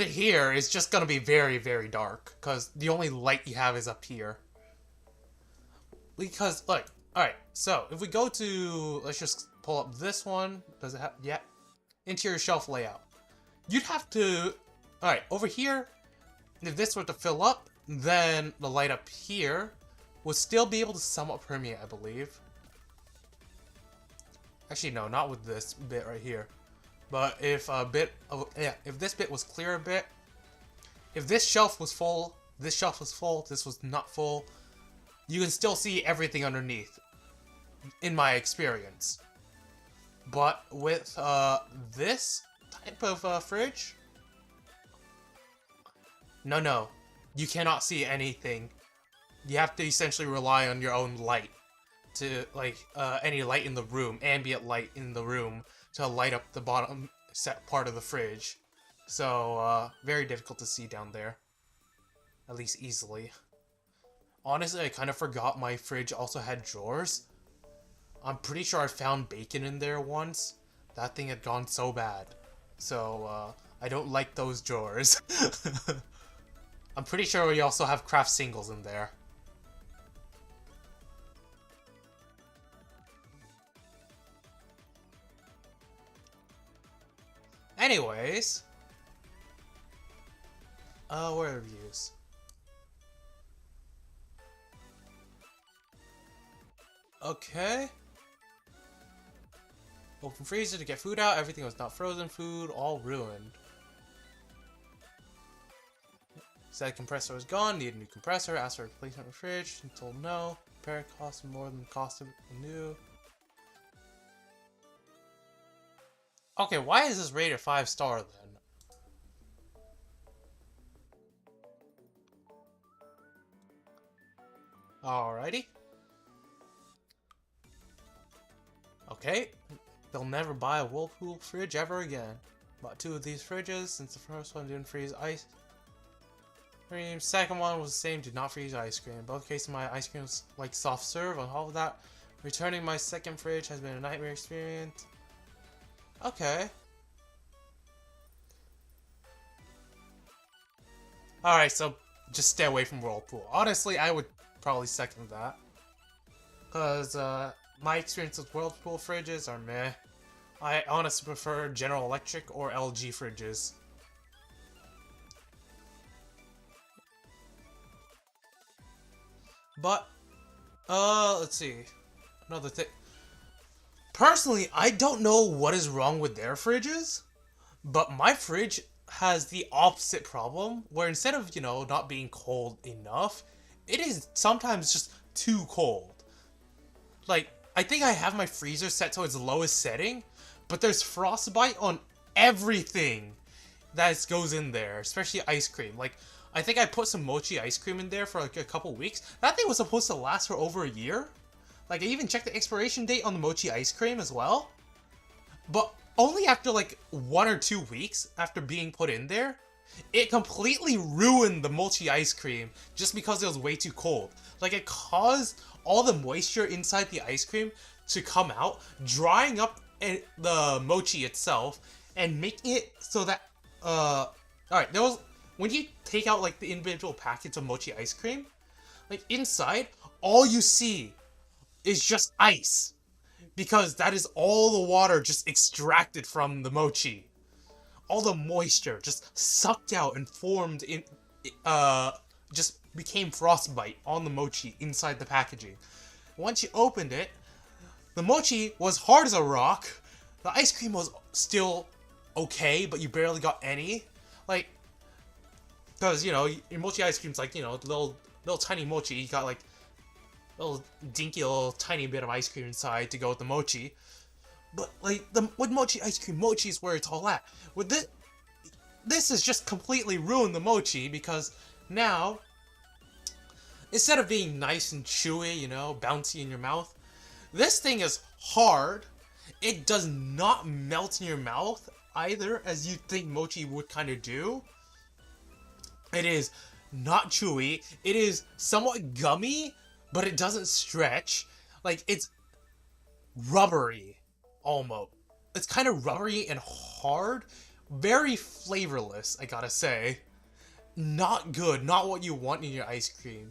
here is just gonna be very, very dark, because the only light you have is up here. Because, look, alright, so, if we go to, let's just pull up this one, does it have, yeah, interior shelf layout. You'd have to, alright, over here, if this were to fill up, then the light up here would still be able to somewhat permeate, I believe. Actually, no, not with this bit right here. But if if this bit was clear a bit, if this shelf was full, this was not full, you can still see everything underneath, in my experience. But with this type of fridge, no, you cannot see anything. You have to essentially rely on your own light to, like, any light in the room, ambient light in the room, to light up the bottom set part of the fridge. So, very difficult to see down there. At least easily. Honestly, I kind of forgot my fridge also had drawers. I'm pretty sure I found bacon in there once. That thing had gone so bad. So, I don't like those drawers. I'm pretty sure we also have craft singles in there. Anyways, where are reviews? Okay. Open freezer to get food out. Everything was not frozen food. All ruined. Said compressor was gone. Need a new compressor. Asked for a replacement fridge. And told no. Repair cost more than the cost of new. Okay, why is this rated 5-star then? Alrighty. Okay. They'll never buy a Whirlpool fridge ever again. Bought 2 of these fridges since the first one didn't freeze ice cream. Second one was the same, did not freeze ice cream. In both cases, my ice cream was like soft serve. On top of that, returning my second fridge has been a nightmare experience. Okay. Alright, so just stay away from Whirlpool. Honestly, I would probably second that. Because, my experience with Whirlpool fridges are meh. I honestly prefer General Electric or LG fridges. But, let's see. Another thing. Personally, I don't know what is wrong with their fridges, but my fridge has the opposite problem, where instead of, you know, not being cold enough, it is sometimes just too cold. Like, I think I have my freezer set to its lowest setting, but there's frostbite on everything that goes in there, especially ice cream. Like, I think I put some mochi ice cream in there for like a couple weeks. That thing was supposed to last for over a year. Like, I even checked the expiration date on the mochi ice cream as well. But only after like 1 or 2 weeks after being put in there, it completely ruined the mochi ice cream just because it was way too cold. Like, it caused all the moisture inside the ice cream to come out, drying up the mochi itself, and making it so that, alright, there was, when you take out, like, the individual packets of mochi ice cream, like, inside, all you see is just ice. Because that is all the water just extracted from the mochi. All the moisture just sucked out and formed in, just became frostbite on the mochi inside the packaging. Once you opened it, the mochi was hard as a rock. The ice cream was still okay, but you barely got any. Like, because, you know, your mochi ice cream's like, you know, little tiny mochi. You got like little dinky little tiny bit of ice cream inside to go with the mochi. But like with mochi ice cream, mochi is where it's all at. With this has just completely ruined the mochi because now instead of being nice and chewy, you know, bouncy in your mouth, this thing is hard. It does not melt in your mouth either, as you'd think mochi would kind of do. It is not chewy. It is somewhat gummy, but it doesn't stretch. Like, it's rubbery, almost. It's kind of rubbery and hard. Very flavorless, I gotta say. Not good. Not what you want in your ice cream.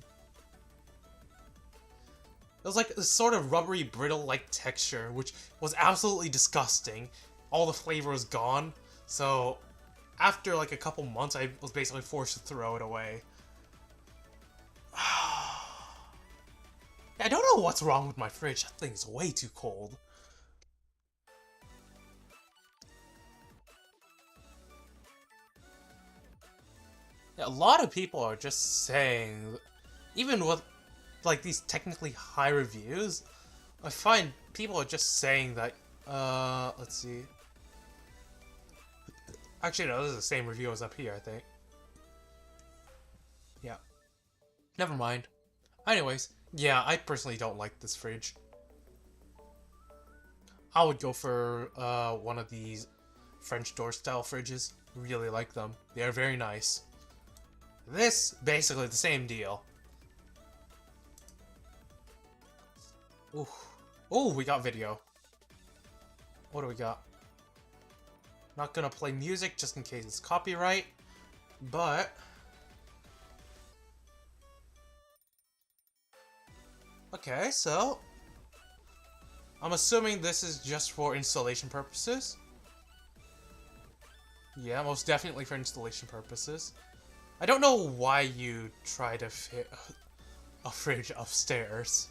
It was like a sort of rubbery, brittle-like texture, which was absolutely disgusting. All the flavor was gone. So, after like a couple months, I was basically forced to throw it away. I don't know what's wrong with my fridge. That thing's way too cold. Yeah, a lot of people are just saying, even with like these technically high reviews, I find people are just saying that, let's see. Actually, no, this is the same review as up here, I think. Yeah. Never mind. Anyways, yeah, I personally don't like this fridge. I would go for one of these French door style fridges. Really like them. They are very nice. This, basically the same deal. Ooh. Oh, we got video. What do we got? Not gonna play music just in case it's copyright, but okay, so I'm assuming this is just for installation purposes. Yeah, most definitely for installation purposes. I don't know why you try to fit a fridge upstairs.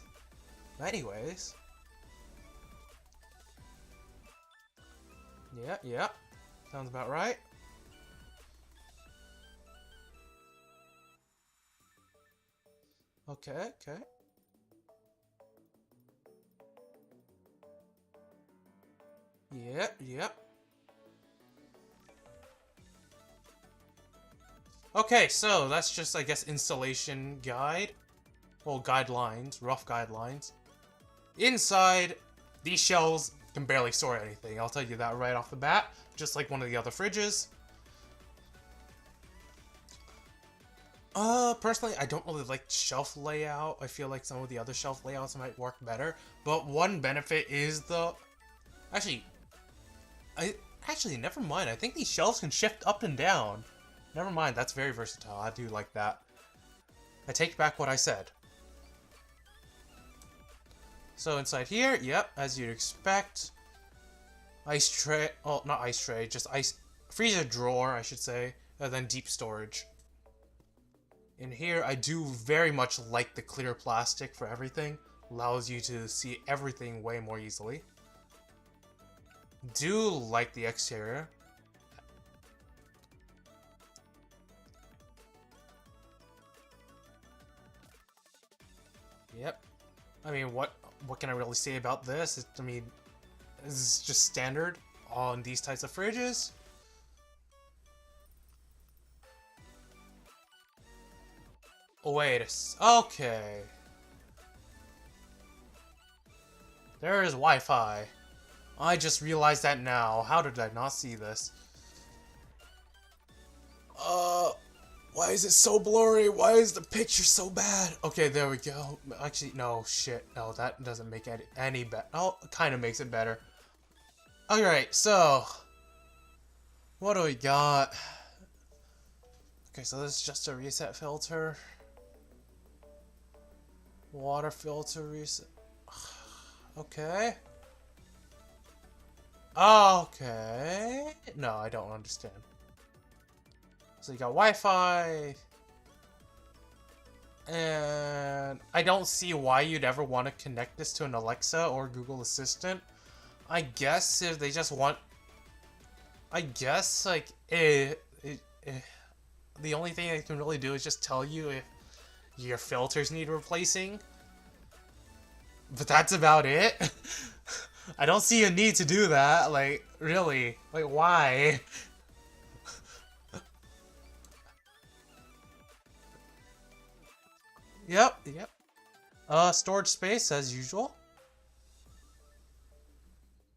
But anyways. Yeah. Sounds about right. Okay. Yep. Okay, so that's just, I guess, installation guide. Well, guidelines, rough guidelines. Inside, these shelves can barely store anything. I'll tell you that right off the bat. Just like one of the other fridges. Personally, I don't really like shelf layout. I feel like some of the other shelf layouts might work better. But one benefit is the... Actually, never mind. I think these shelves can shift up and down. Never mind, that's very versatile. I do like that. I take back what I said. So inside here, yep, as you'd expect. Ice tray, oh, not ice tray, just freezer drawer, I should say, and then deep storage. In here, I do very much like the clear plastic for everything. Allows you to see everything way more easily. Do like the exterior. Yep. I mean, what can I really say about this? I mean, this is just standard on these types of fridges. Wait okay. There is Wi-Fi. I just realized that now. How did I not see this? Uh, why is it so blurry? Why is the picture so bad? Okay, there we go. Actually, no, shit. No, that doesn't make it any better. Oh, it kind of makes it better. Alright, so... what do we got? Okay, so this is just a reset filter. Water filter reset. Okay. Okay. No, I don't understand. So you got Wi-Fi. And I don't see why you'd ever want to connect this to an Alexa or Google Assistant. I guess if they just want... I guess, like, the only thing I can really do is just tell you if your filters need replacing. But that's about it. I don't see a need to do that. Like, really? Like, why? Yep. Storage space as usual.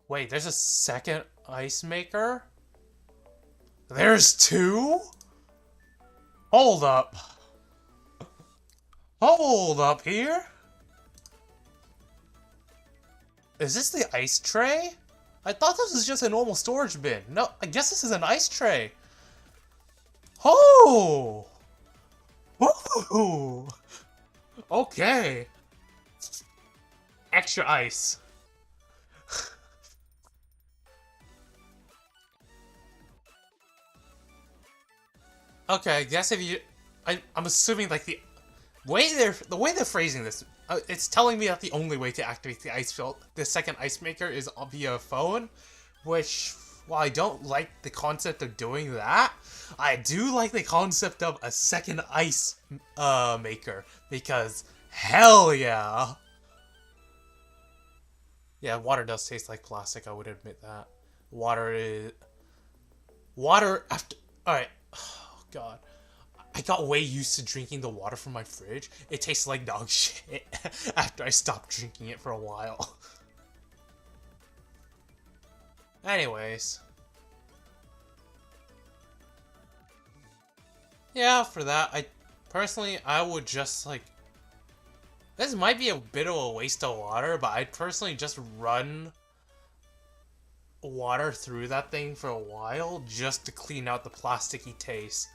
Wait, there's a second ice maker? There's two? Hold up. Hold up here. Is this the ice tray? I thought this was just a normal storage bin. No, I guess this is an ice tray. Oh! Ooh! Okay. Extra ice. Okay, I guess if you... I'm assuming, like, the way they're phrasing this, it's telling me that the only way to activate the second ice maker is via phone, which, while I don't like the concept of doing that, I do like the concept of a second ice maker, because hell yeah! Yeah, water does taste like plastic, I would admit that. Water after... Alright. Oh, God. I got way used to drinking the water from my fridge. It tastes like dog shit after I stopped drinking it for a while. Anyways. Yeah, for that, I would just, like... This might be a bit of a waste of water, but I'd personally just run water through that thing for a while just to clean out the plasticky taste.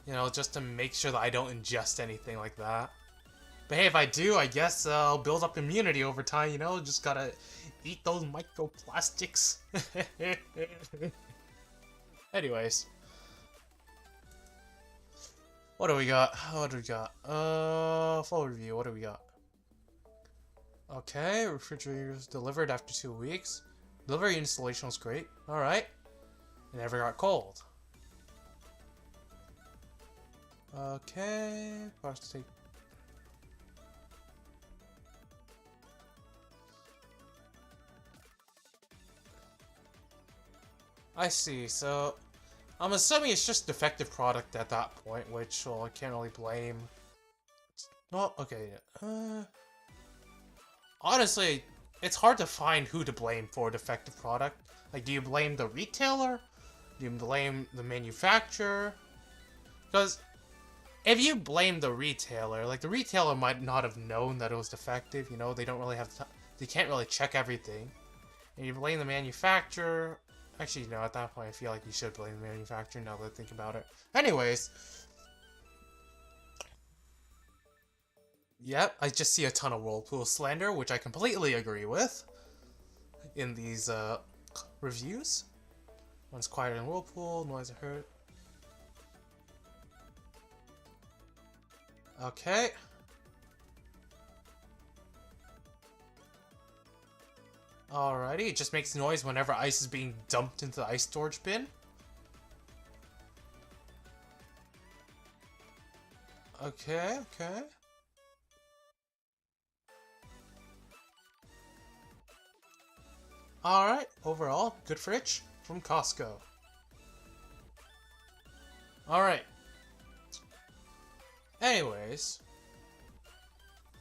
You know, just to make sure that I don't ingest anything like that. But hey, if I do, I guess I'll build up immunity over time, you know? Just gotta eat those microplastics. Anyways. What do we got? Full review, what do we got? Okay, refrigerators delivered after 2 weeks. Delivery installation was great. Alright. It never got cold. Okay, parts to take. I see, so I'm assuming it's just defective product at that point, which, well, I can't really blame. Well, okay, honestly, it's hard to find who to blame for a defective product. Like, do you blame the retailer? Do you blame the manufacturer? Because if you blame the retailer, like, the retailer might not have known that it was defective, you know, they don't really have they can't really check everything. And you blame the manufacturer. Actually, no, at that point, I feel like you should blame the manufacturer now that I think about it. Anyways. Yep, I just see a ton of Whirlpool slander, which I completely agree with in these reviews. One's quieter than Whirlpool, noise I heard. Okay. Alrighty, it just makes noise whenever ice is being dumped into the ice storage bin. Okay. Alright, overall, good fridge from Costco. Alright. Anyways.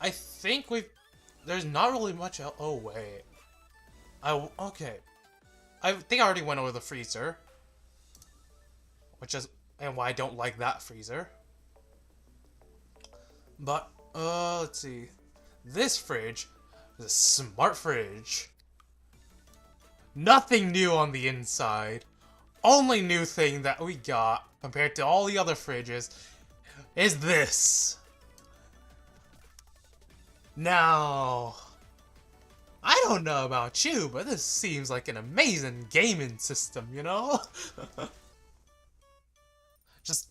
I think there's not really much else. Oh, wait. Okay. I think I already went over the freezer. Which is and why I don't like that freezer. But, let's see. This fridge is a smart fridge. Nothing new on the inside. Only new thing that we got, compared to all the other fridges, is this. Now, I don't know about you, but this seems like an amazing gaming system, you know? Just,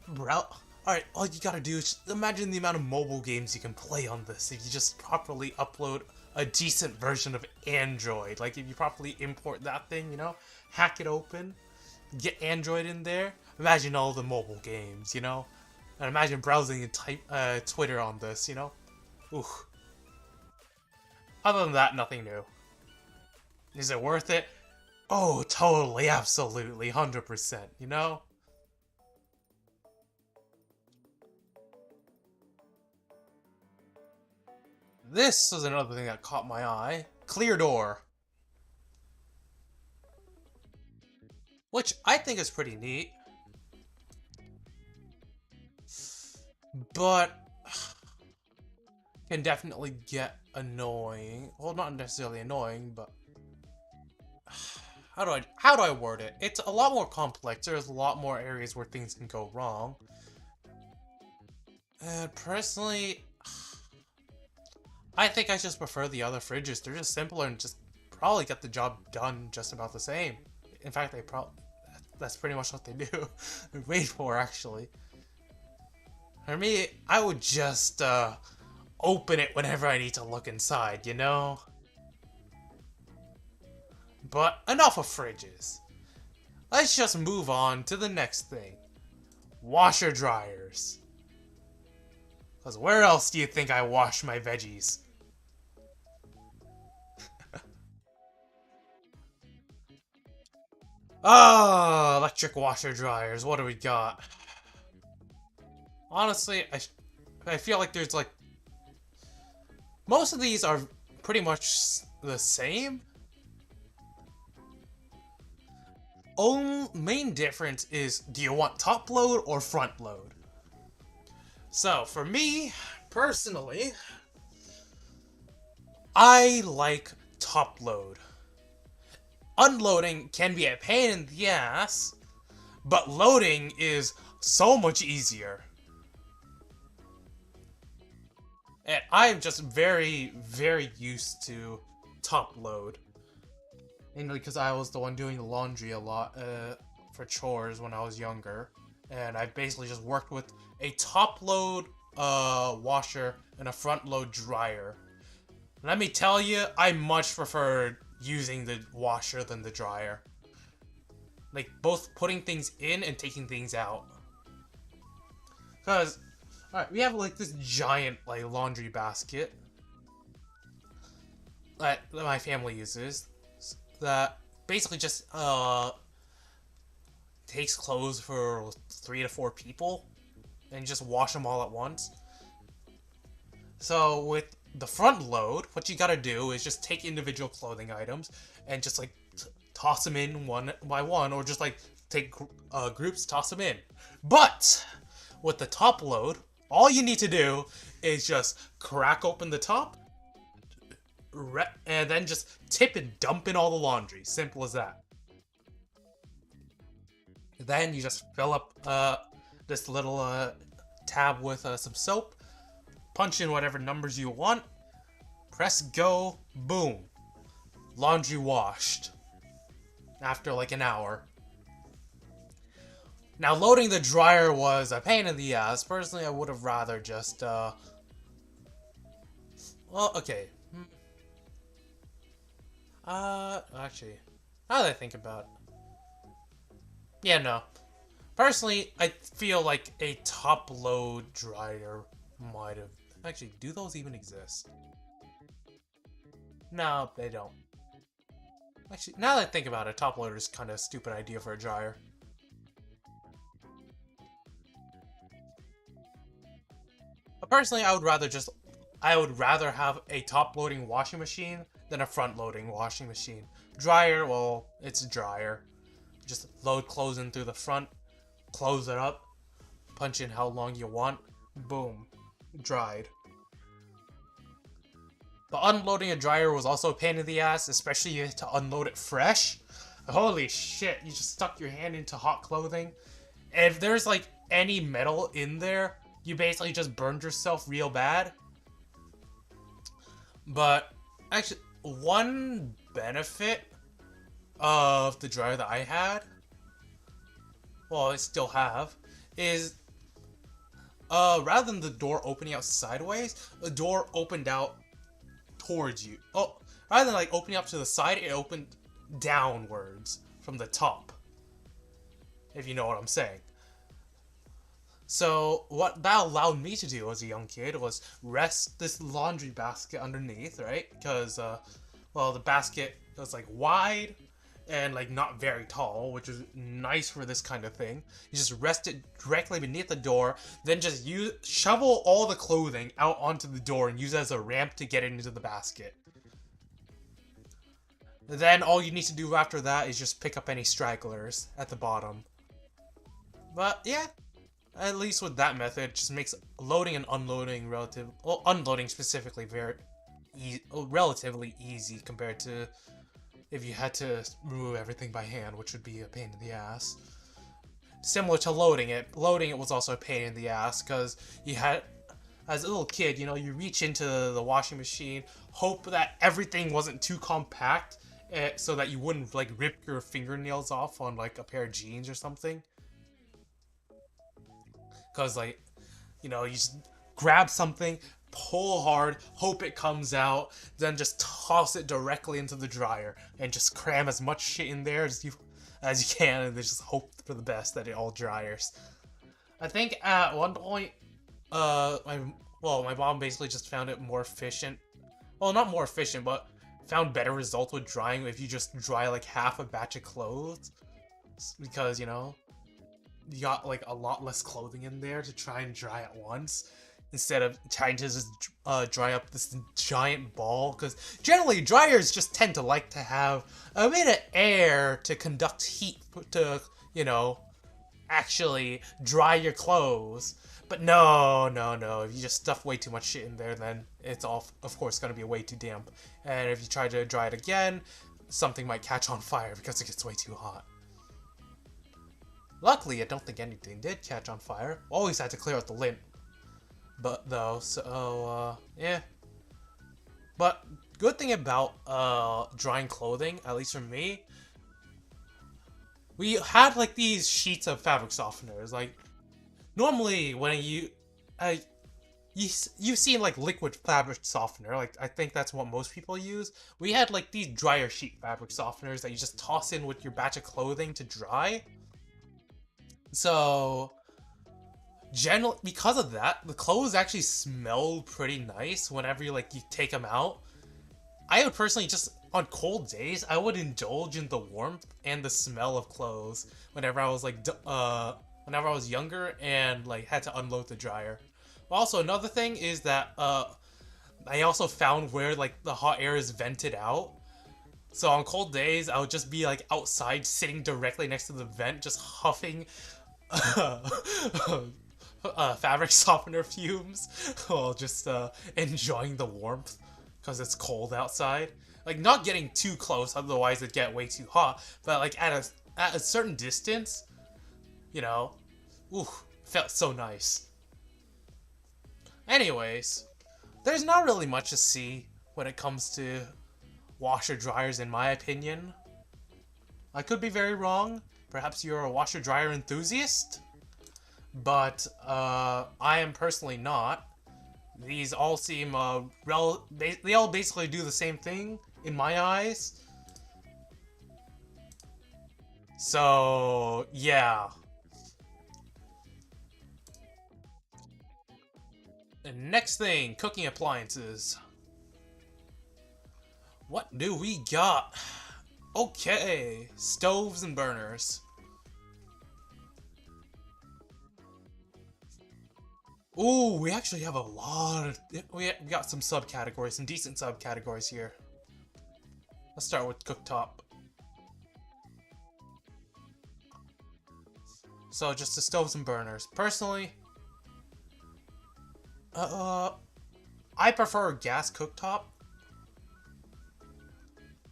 bro. Alright, all you gotta do is just imagine the amount of mobile games you can play on this if you just properly upload a decent version of Android. Like, if you properly import that thing, you know? Hack it open, get Android in there. Imagine all the mobile games, you know? And imagine browsing and type Twitter on this, you know? Ooh. Other than that, nothing new. Is it worth it? Oh, totally, absolutely, 100%, you know? This was another thing that caught my eye. Clear door. Which I think is pretty neat. But can definitely get annoying. Well, not necessarily annoying, but how do I word it? It's a lot more complex. There's a lot more areas where things can go wrong. And personally, I think I just prefer the other fridges. They're just simpler and just probably get the job done just about the same. In fact, that's pretty much what they do. Wait for, actually. For me, I would just open it whenever I need to look inside, you know? But enough of fridges. Let's just move on to the next thing. Washer dryers. Because where else do you think I wash my veggies? Ah, electric washer dryers. What do we got? Honestly, I feel like there's like... most of these are pretty much the same. Main difference is, do you want top load or front load? So, for me, personally, I like top load. Unloading can be a pain in the ass, but loading is so much easier. And I'm just very, very used to top load. Mainly because I was the one doing the laundry a lot for chores when I was younger. And I basically just worked with a top load washer and a front load dryer. Let me tell you, I much preferred using the washer than the dryer. Like, both putting things in and taking things out. Because, alright, we have like this giant like laundry basket that my family uses that basically just takes clothes for 3 to 4 people and just wash them all at once. So with the front load, what you gotta do is just take individual clothing items and just like toss them in one by one, or just like take groups, toss them in. But with the top load, all you need to do is just crack open the top and then just tip and dump in all the laundry. Simple as that. Then you just fill up this little tab with some soap, punch in whatever numbers you want, press go, boom. Laundry washed. After like an hour. Now, loading the dryer was a pain in the ass. Personally, I would have rather just, well, okay. Actually, now that I think about it. Yeah, no. Personally, I feel like a top-load dryer might have... Actually, do those even exist? No, they don't. Actually, now that I think about it, top loader is kind of a stupid idea for a dryer. But personally, I would rather have a top-loading washing machine than a front-loading washing machine. Dryer, well, it's a dryer. Just load clothes in through the front, close it up, punch in how long you want, boom, dried. But unloading a dryer was also a pain in the ass, especially you had to unload it fresh. Holy shit, you just stuck your hand into hot clothing. And if there's like any metal in there, you basically just burned yourself real bad. But actually, one benefit of the dryer that I had, well, I still have, is rather than the door opening out sideways, the door opened out towards you. Oh, rather than like opening up to the side, it opened downwards from the top. If you know what I'm saying. So what that allowed me to do as a young kid was rest this laundry basket underneath, right? Because, well, the basket was like wide and like not very tall, which is nice for this kind of thing. You just rest it directly beneath the door, then just shovel all the clothing out onto the door and use it as a ramp to get it into the basket. Then all you need to do after that is just pick up any stragglers at the bottom. But yeah, at least with that method, it just makes loading and unloading unloading specifically relatively easy compared to if you had to remove everything by hand, which would be a pain in the ass. Similar to loading it was also a pain in the ass because you had, as a little kid, you know, you reach into the washing machine, hope that everything wasn't too compact, so that you wouldn't like rip your fingernails off on like a pair of jeans or something. Because, like, you know, you just grab something, pull hard, hope it comes out, then just toss it directly into the dryer and just cram as much shit in there as you can, and then just hope for the best that it all dryers. I think at one point, my mom basically just found it more efficient. Well, not more efficient, but found better results with drying if you just dry like half a batch of clothes, because, you know, you got like a lot less clothing in there to try and dry at once instead of trying to just dry up this giant ball, because generally dryers just tend to like to have a bit of air to conduct heat to, you know, actually dry your clothes. But no, if you just stuff way too much shit in there, then it's all, of course, going to be way too damp. And if you try to dry it again, something might catch on fire because it gets way too hot. Luckily, I don't think anything did catch on fire. Always had to clear out the lint. But, though, so, yeah. But, good thing about, drying clothing, at least for me, we had, like, these sheets of fabric softeners. Like, normally, when you've seen, like, liquid fabric softener. Like, I think that's what most people use. We had, like, these dryer sheet fabric softeners that you just toss in with your batch of clothing to dry. So, generally, because of that, the clothes actually smell pretty nice whenever you take them out. I would personally just, on cold days, I would indulge in the warmth and the smell of clothes whenever I was whenever I was younger and like had to unload the dryer. Also, another thing is that I also found where like the hot air is vented out. So on cold days, I would just be like outside, sitting directly next to the vent, just huffing fabric softener fumes while just enjoying the warmth because it's cold outside. Like, not getting too close, otherwise it'd get way too hot, but like at a certain distance, you know, ooh, felt so nice. Anyways, there's not really much to see when it comes to washer dryers, in my opinion. I could be very wrong. Perhaps you're a washer dryer enthusiast, but I am personally not. These all seem they all basically do the same thing in my eyes. So yeah. And next thing, cooking appliances. What do we got? Okay, stoves and burners. Ooh, we actually have a lot of... We got some subcategories, some decent subcategories here. Let's start with cooktop. So just the stoves and burners. Personally, I prefer a gas cooktop.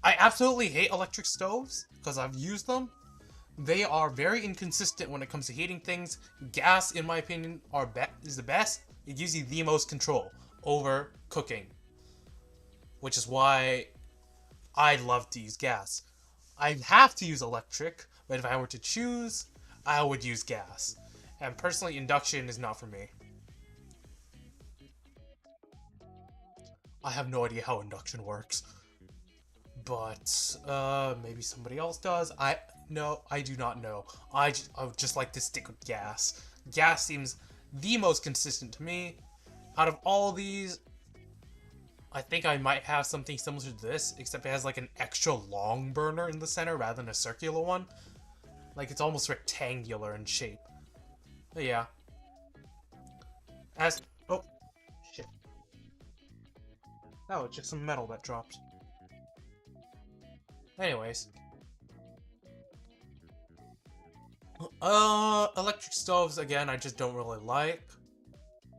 I absolutely hate electric stoves because I've used them. They are very inconsistent when it comes to heating things. Gas, in my opinion, is the best. It gives you the most control over cooking, which is why I love to use gas. I have to use electric, but if I were to choose, I would use gas. And personally, induction is not for me. I have no idea how induction works. But, maybe somebody else does. No, I do not know. I would just like to stick with gas. Gas seems the most consistent to me. Out of all these, I think I might have something similar to this, except it has like an extra long burner in the center rather than a circular one. Like it's almost rectangular in shape. But yeah. Oh, shit. Oh, just some metal that dropped. Anyways. Electric stoves, again, I just don't really like.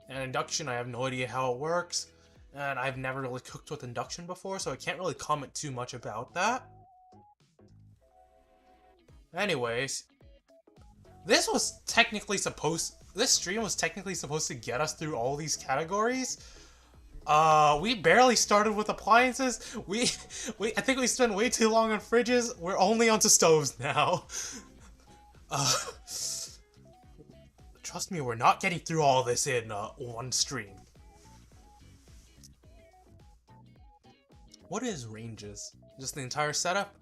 And induction, I have no idea how it works. And I've never really cooked with induction before, so I can't really comment too much about that. Anyways. This stream was technically supposed to get us through all these categories. We barely started with appliances. I think we spent way too long on fridges. We're only onto stoves now. Trust me, we're not getting through all this in one stream. What is ranges? Just the entire setup?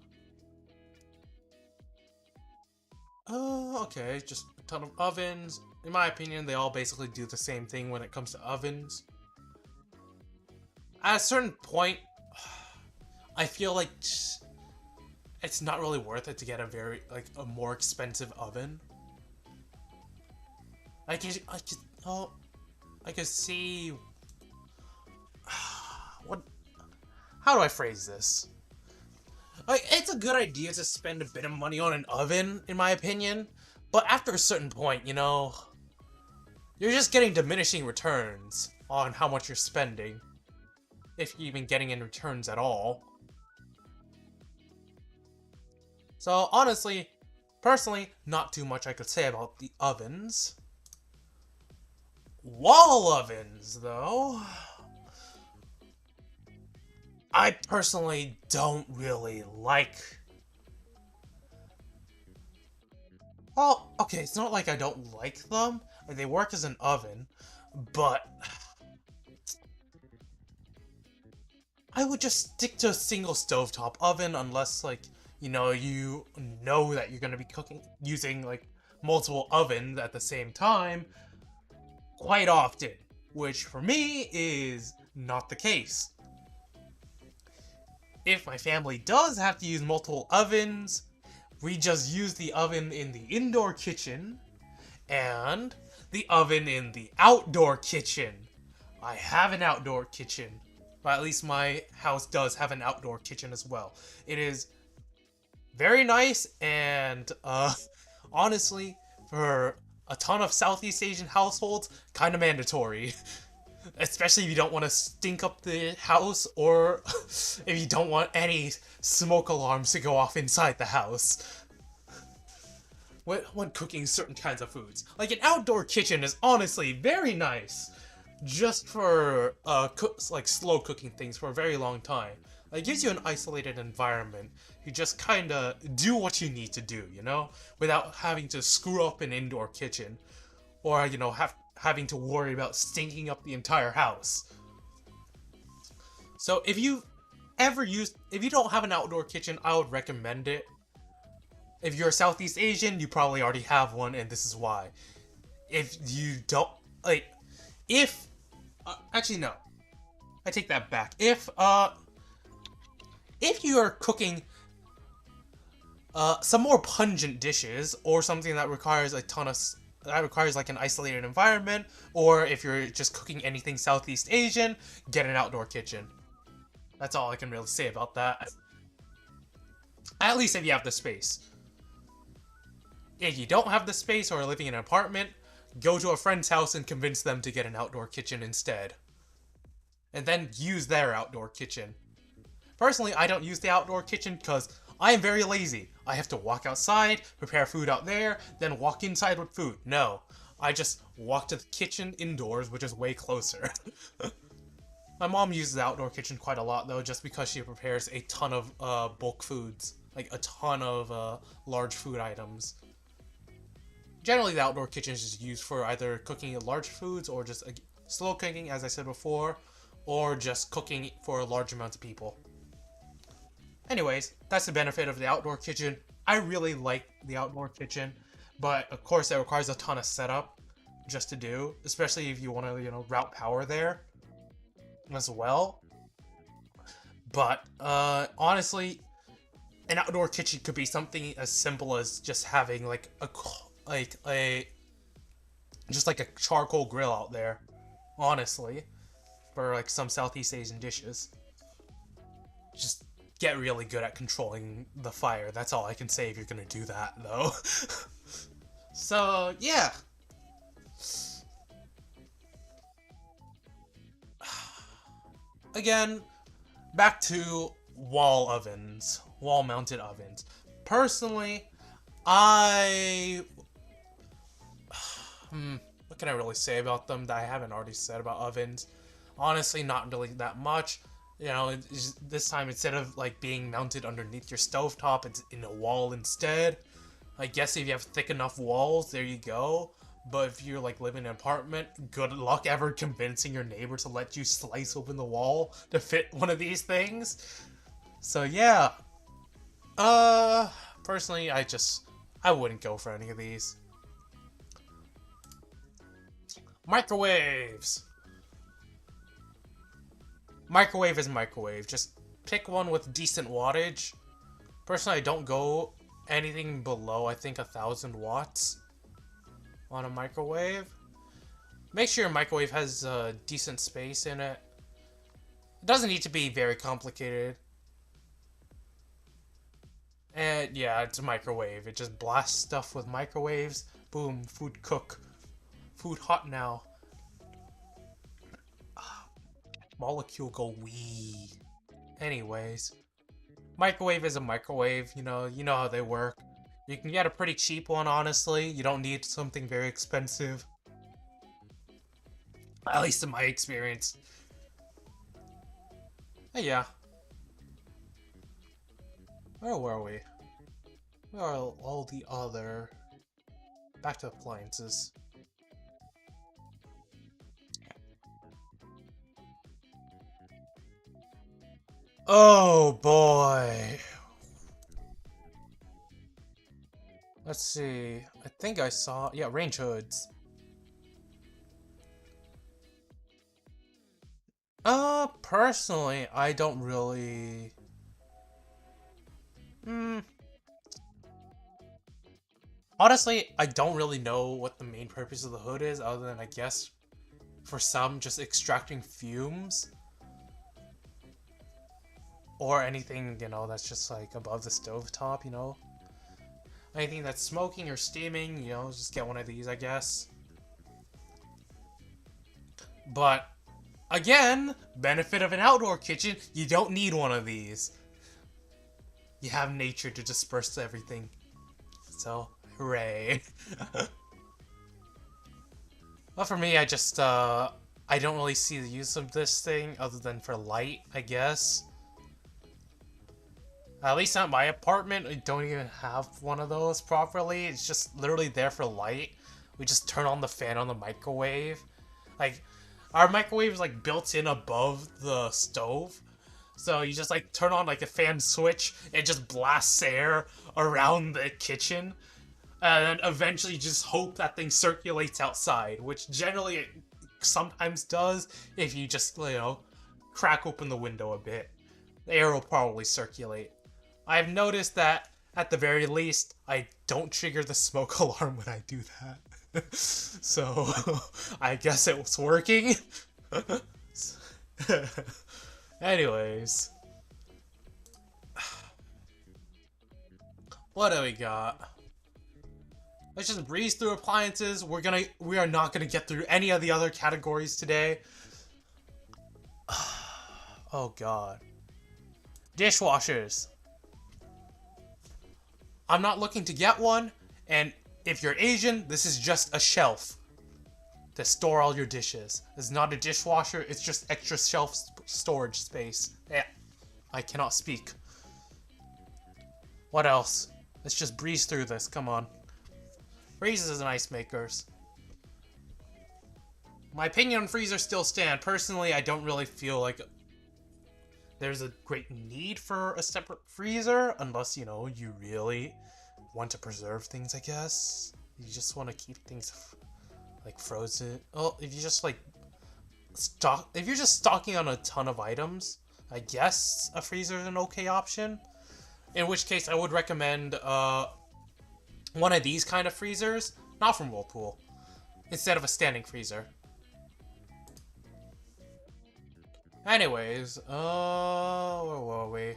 Okay, just a ton of ovens. In my opinion, they all basically do the same thing when it comes to ovens. At a certain point, I feel like it's not really worth it to get a more expensive oven. I could see how do I phrase this? Like, it's a good idea to spend a bit of money on an oven, in my opinion, but after a certain point, you know, you're just getting diminishing returns on how much you're spending, if you're even getting in returns at all. So, honestly, personally, not too much I could say about the ovens. Wall ovens, though, I personally don't really like. Well, okay, it's not like I don't like them. Like, they work as an oven, but I would just stick to a single stovetop oven unless, like, you know that you're gonna be using, like, multiple ovens at the same time quite often, which for me is not the case. If my family does have to use multiple ovens, we just use the oven in the indoor kitchen and the oven in the outdoor kitchen. I have an outdoor kitchen, but at least my house does have an outdoor kitchen as well. It is very nice and, honestly, for a ton of Southeast Asian households, kind of mandatory. Especially if you don't want to stink up the house, or if you don't want any smoke alarms to go off inside the house when cooking certain kinds of foods. Like, an outdoor kitchen is honestly very nice, just for like slow cooking things for a very long time. Like, it gives you an isolated environment. You just kind of do what you need to do, you know, without having to screw up an indoor kitchen, or, you know, having to worry about stinking up the entire house. So if you don't have an outdoor kitchen, I would recommend it. If you're Southeast Asian, you probably already have one, and this is why. If you don't, like, actually no, I take that back. If you are cooking some more pungent dishes, or something that requires like an isolated environment, or if you're just cooking anything Southeast Asian, get an outdoor kitchen. That's all I can really say about that. At least if you have the space. If you don't have the space or are living in an apartment, go to a friend's house and convince them to get an outdoor kitchen instead. And then use their outdoor kitchen. Personally, I don't use the outdoor kitchen because I am very lazy. I have to walk outside, prepare food out there, then walk inside with food. No, I just walk to the kitchen indoors, which is way closer. My mom uses the outdoor kitchen quite a lot though, just because she prepares a ton of bulk foods. Like a ton of large food items. Generally, the outdoor kitchen is just used for either cooking large foods or just slow cooking, as I said before, or just cooking for large amounts of people. Anyways, that's the benefit of the outdoor kitchen. I really like the outdoor kitchen, but of course it requires a ton of setup just to do, especially if you want to, route power there as well. But honestly, an outdoor kitchen could be something as simple as just having like a charcoal grill out there, honestly, for like some Southeast Asian dishes. Just get really good at controlling the fire. That's all I can say if you're gonna do that, though. So, yeah. Again, back to wall-mounted ovens. Personally, what can I really say about them that I haven't already said about ovens? Honestly, not really that much. This time, instead of like being mounted underneath your stovetop, it's in a wall instead. I guess if you have thick enough walls, there you go. But if you're like living in an apartment, good luck ever convincing your neighbor to let you slice open the wall to fit one of these things. So yeah. Personally, I wouldn't go for any of these. Microwaves! Microwave is microwave. Just pick one with decent wattage. Personally, I don't go anything below, I think, 1,000 watts on a microwave. Make sure your microwave has decent space in it. It doesn't need to be very complicated. And yeah, it's a microwave. It just blasts stuff with microwaves. Boom, food cook. Food hot now. Molecule go wee. Anyways, microwave is a microwave. You know how they work. You can get a pretty cheap one, honestly. You don't need something very expensive. At least in my experience. Hey, yeah. Where were we? Where are all the other... Back to appliances. Oh boy. Let's see. I think I saw... Yeah, range hoods. Personally, I don't really... Honestly, I don't really know what the main purpose of the hood is, other than, I guess, for some, just extracting fumes. Or anything, that's just, like, above the stovetop, Anything that's smoking or steaming, just get one of these, I guess. But, again, benefit of an outdoor kitchen, you don't need one of these. You have nature to disperse everything. So, hooray. Well, for me, I don't really see the use of this thing other than for light, I guess. At least at my apartment, we don't even have one of those properly. It's just literally there for light. We just turn on the fan on the microwave. Like, our microwave is like built in above the stove. So you just like turn on like a fan switch and just blasts air around the kitchen. And then eventually just hope that thing circulates outside, which generally it sometimes does if you just, crack open the window a bit. The air will probably circulate. I've noticed that, at the very least, I don't trigger the smoke alarm when I do that. So, I guess it was working. Anyways. What do we got? Let's just breeze through appliances. We are not gonna get through any of the other categories today. Oh god. Dishwashers. I'm not looking to get one, and if you're Asian, this is just a shelf to store all your dishes. It's not a dishwasher, it's just extra shelf storage space. Yeah, I cannot speak. What else? Let's just breeze through this, come on. Freezers and ice makers. My opinion on freezers still stand. Personally, I don't really feel like there's a great need for a separate freezer, unless, you know, you really want to preserve things, I guess. You just want to keep things, like, frozen. Well, if you just, like, if you're just stocking on a ton of items, I guess a freezer is an okay option. In which case, I would recommend, one of these kind of freezers, not from Whirlpool, instead of a standing freezer. Anyways, where were we?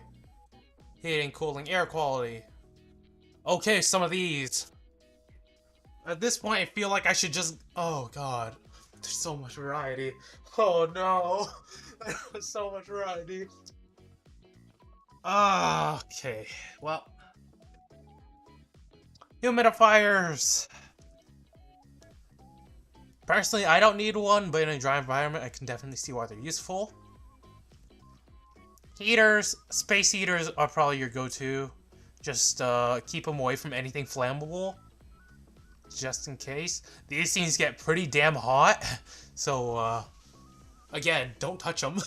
Heating, cooling, air quality. Okay, some of these. At this point, I feel like I should just... Oh, God. There's so much variety. Oh, no. There's so much variety. Okay, well. Humidifiers. Personally, I don't need one, but in a dry environment, I can definitely see why they're useful. Heaters, space heaters are probably your go-to. Just keep them away from anything flammable, just in case. These things get pretty damn hot, so again, don't touch them.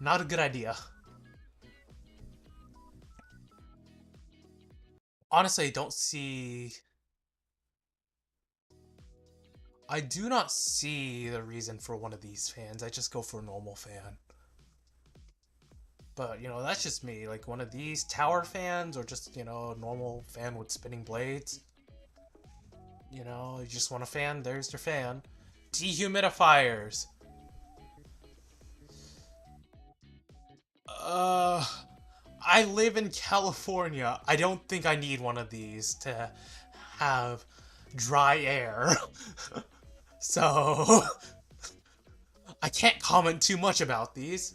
Not a good idea. Honestly, I do not see the reason for one of these fans. I just go for a normal fan. But, you know, that's just me. Like, one of these tower fans, or just, you know, a normal fan with spinning blades. You know, you just want a fan, there's your fan. Dehumidifiers. I live in California. I don't think I need one of these to have dry air. So, I can't comment too much about these.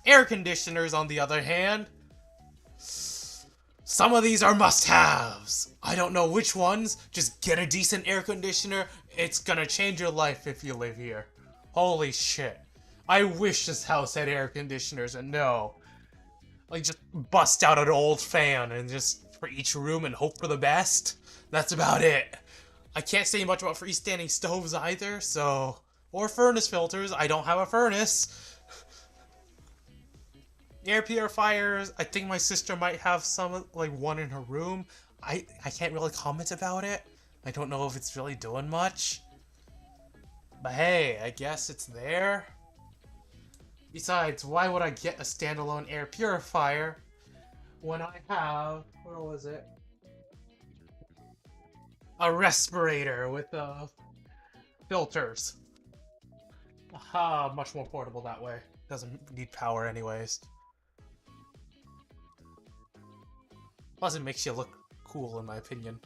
Air conditioners, on the other hand, some of these are must-haves. I don't know which ones. Just get a decent air conditioner. It's gonna change your life if you live here. Holy shit. I wish this house had air conditioners, and no. Like, just bust out an old fan and just for each room and hope for the best. That's about it. I can't say much about freestanding stoves either, so... Or furnace filters. I don't have a furnace. Air purifiers, I think my sister might have some, like, one in her room. I can't really comment about it. I don't know if it's really doing much. But hey, I guess it's there. Besides, why would I get a standalone air purifier when I have, where was it? A respirator with filters. Aha, much more portable that way. Doesn't need power anyways. Plus, it makes you look cool, in my opinion.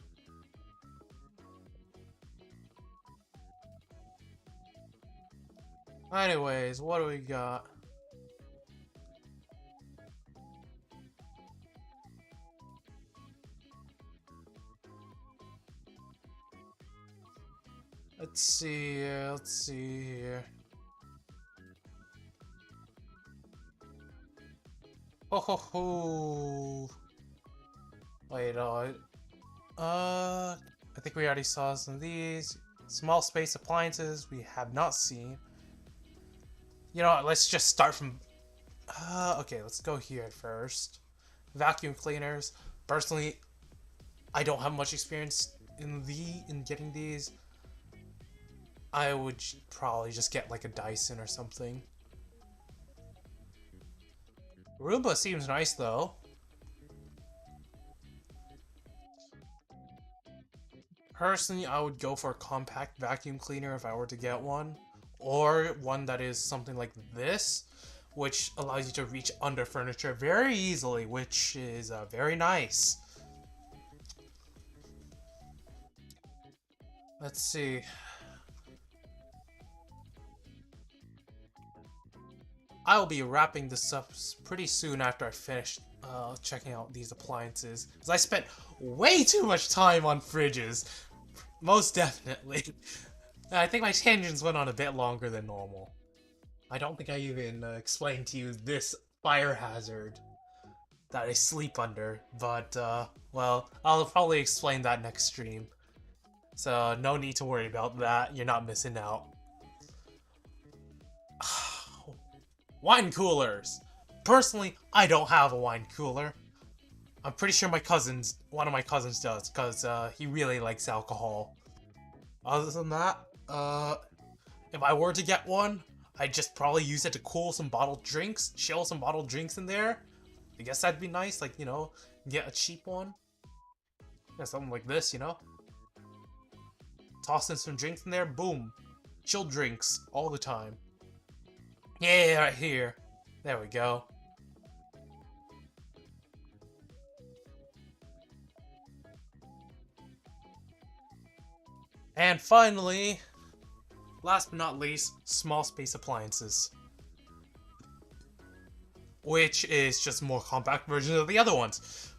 Anyways, what do we got? Let's see here. Ho ho ho! Wait, I think we already saw some of these. Small space appliances we have not seen. You know what, let's just start from... okay, let's go here first. Vacuum cleaners. Personally, I don't have much experience in getting these. I would probably just get like a Dyson or something. Roomba seems nice though. Personally, I would go for a compact vacuum cleaner if I were to get one. Or one that is something like this, which allows you to reach under furniture very easily, which is very nice. Let's see. I'll be wrapping this up pretty soon after I finish checking out these appliances. Because I spent way too much time on fridges. Most definitely. I think my tangents went on a bit longer than normal. I don't think I even explained to you this fire hazard that I sleep under. But, well, I'll probably explain that next stream. So, no need to worry about that. You're not missing out. Wine coolers! Personally, I don't have a wine cooler. I'm pretty sure one of my cousins does, because he really likes alcohol. Other than that, if I were to get one, I'd just probably use it to cool some bottled drinks, chill some bottled drinks in there. I guess that'd be nice, like, you know, get a cheap one. Yeah, something like this, you know? Toss in some drinks in there, boom. Chill drinks, all the time. Yeah, right here. There we go. And finally, last but not least, small space appliances. Which is just more compact versions of the other ones.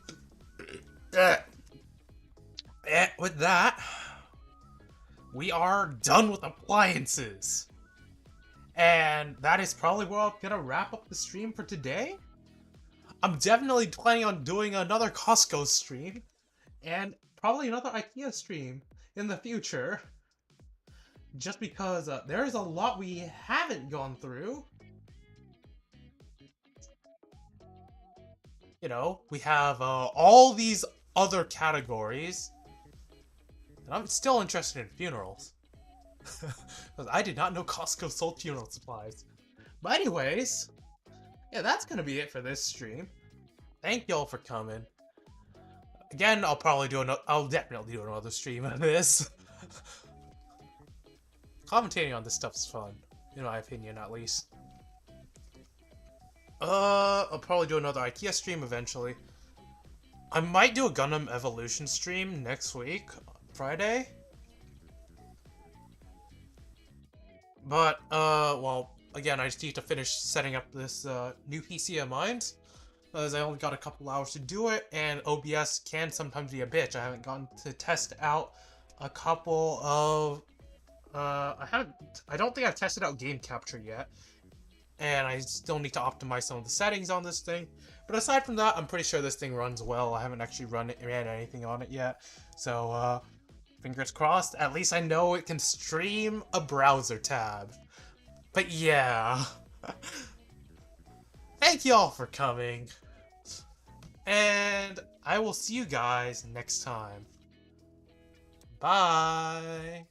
With that, we are done with appliances. And that is probably where I'm gonna wrap up the stream for today. I'm definitely planning on doing another Costco stream. And probably another IKEA stream in the future. Just because there is a lot we haven't gone through. You know, we have all these other categories. And I'm still interested in funerals. Because I did not know Costco sold funeral supplies. But anyways, yeah, that's gonna be it for this stream. Thank y'all for coming. Again, I'll definitely do another stream of this. Commentating on this stuff is fun, in my opinion, at least. I'll probably do another IKEA stream eventually. I might do a Gundam Evolution stream next week, Friday. But, well, again, I just need to finish setting up this new PC of mine, as I only got a couple hours to do it, and OBS can sometimes be a bitch. I haven't gotten to test out a couple of, I don't think I've tested out game capture yet, and I still need to optimize some of the settings on this thing. But aside from that, I'm pretty sure this thing runs well. I haven't actually ran anything on it yet, so, fingers crossed. At least I know it can stream a browser tab. But yeah. Thank y'all for coming. And I will see you guys next time. Bye.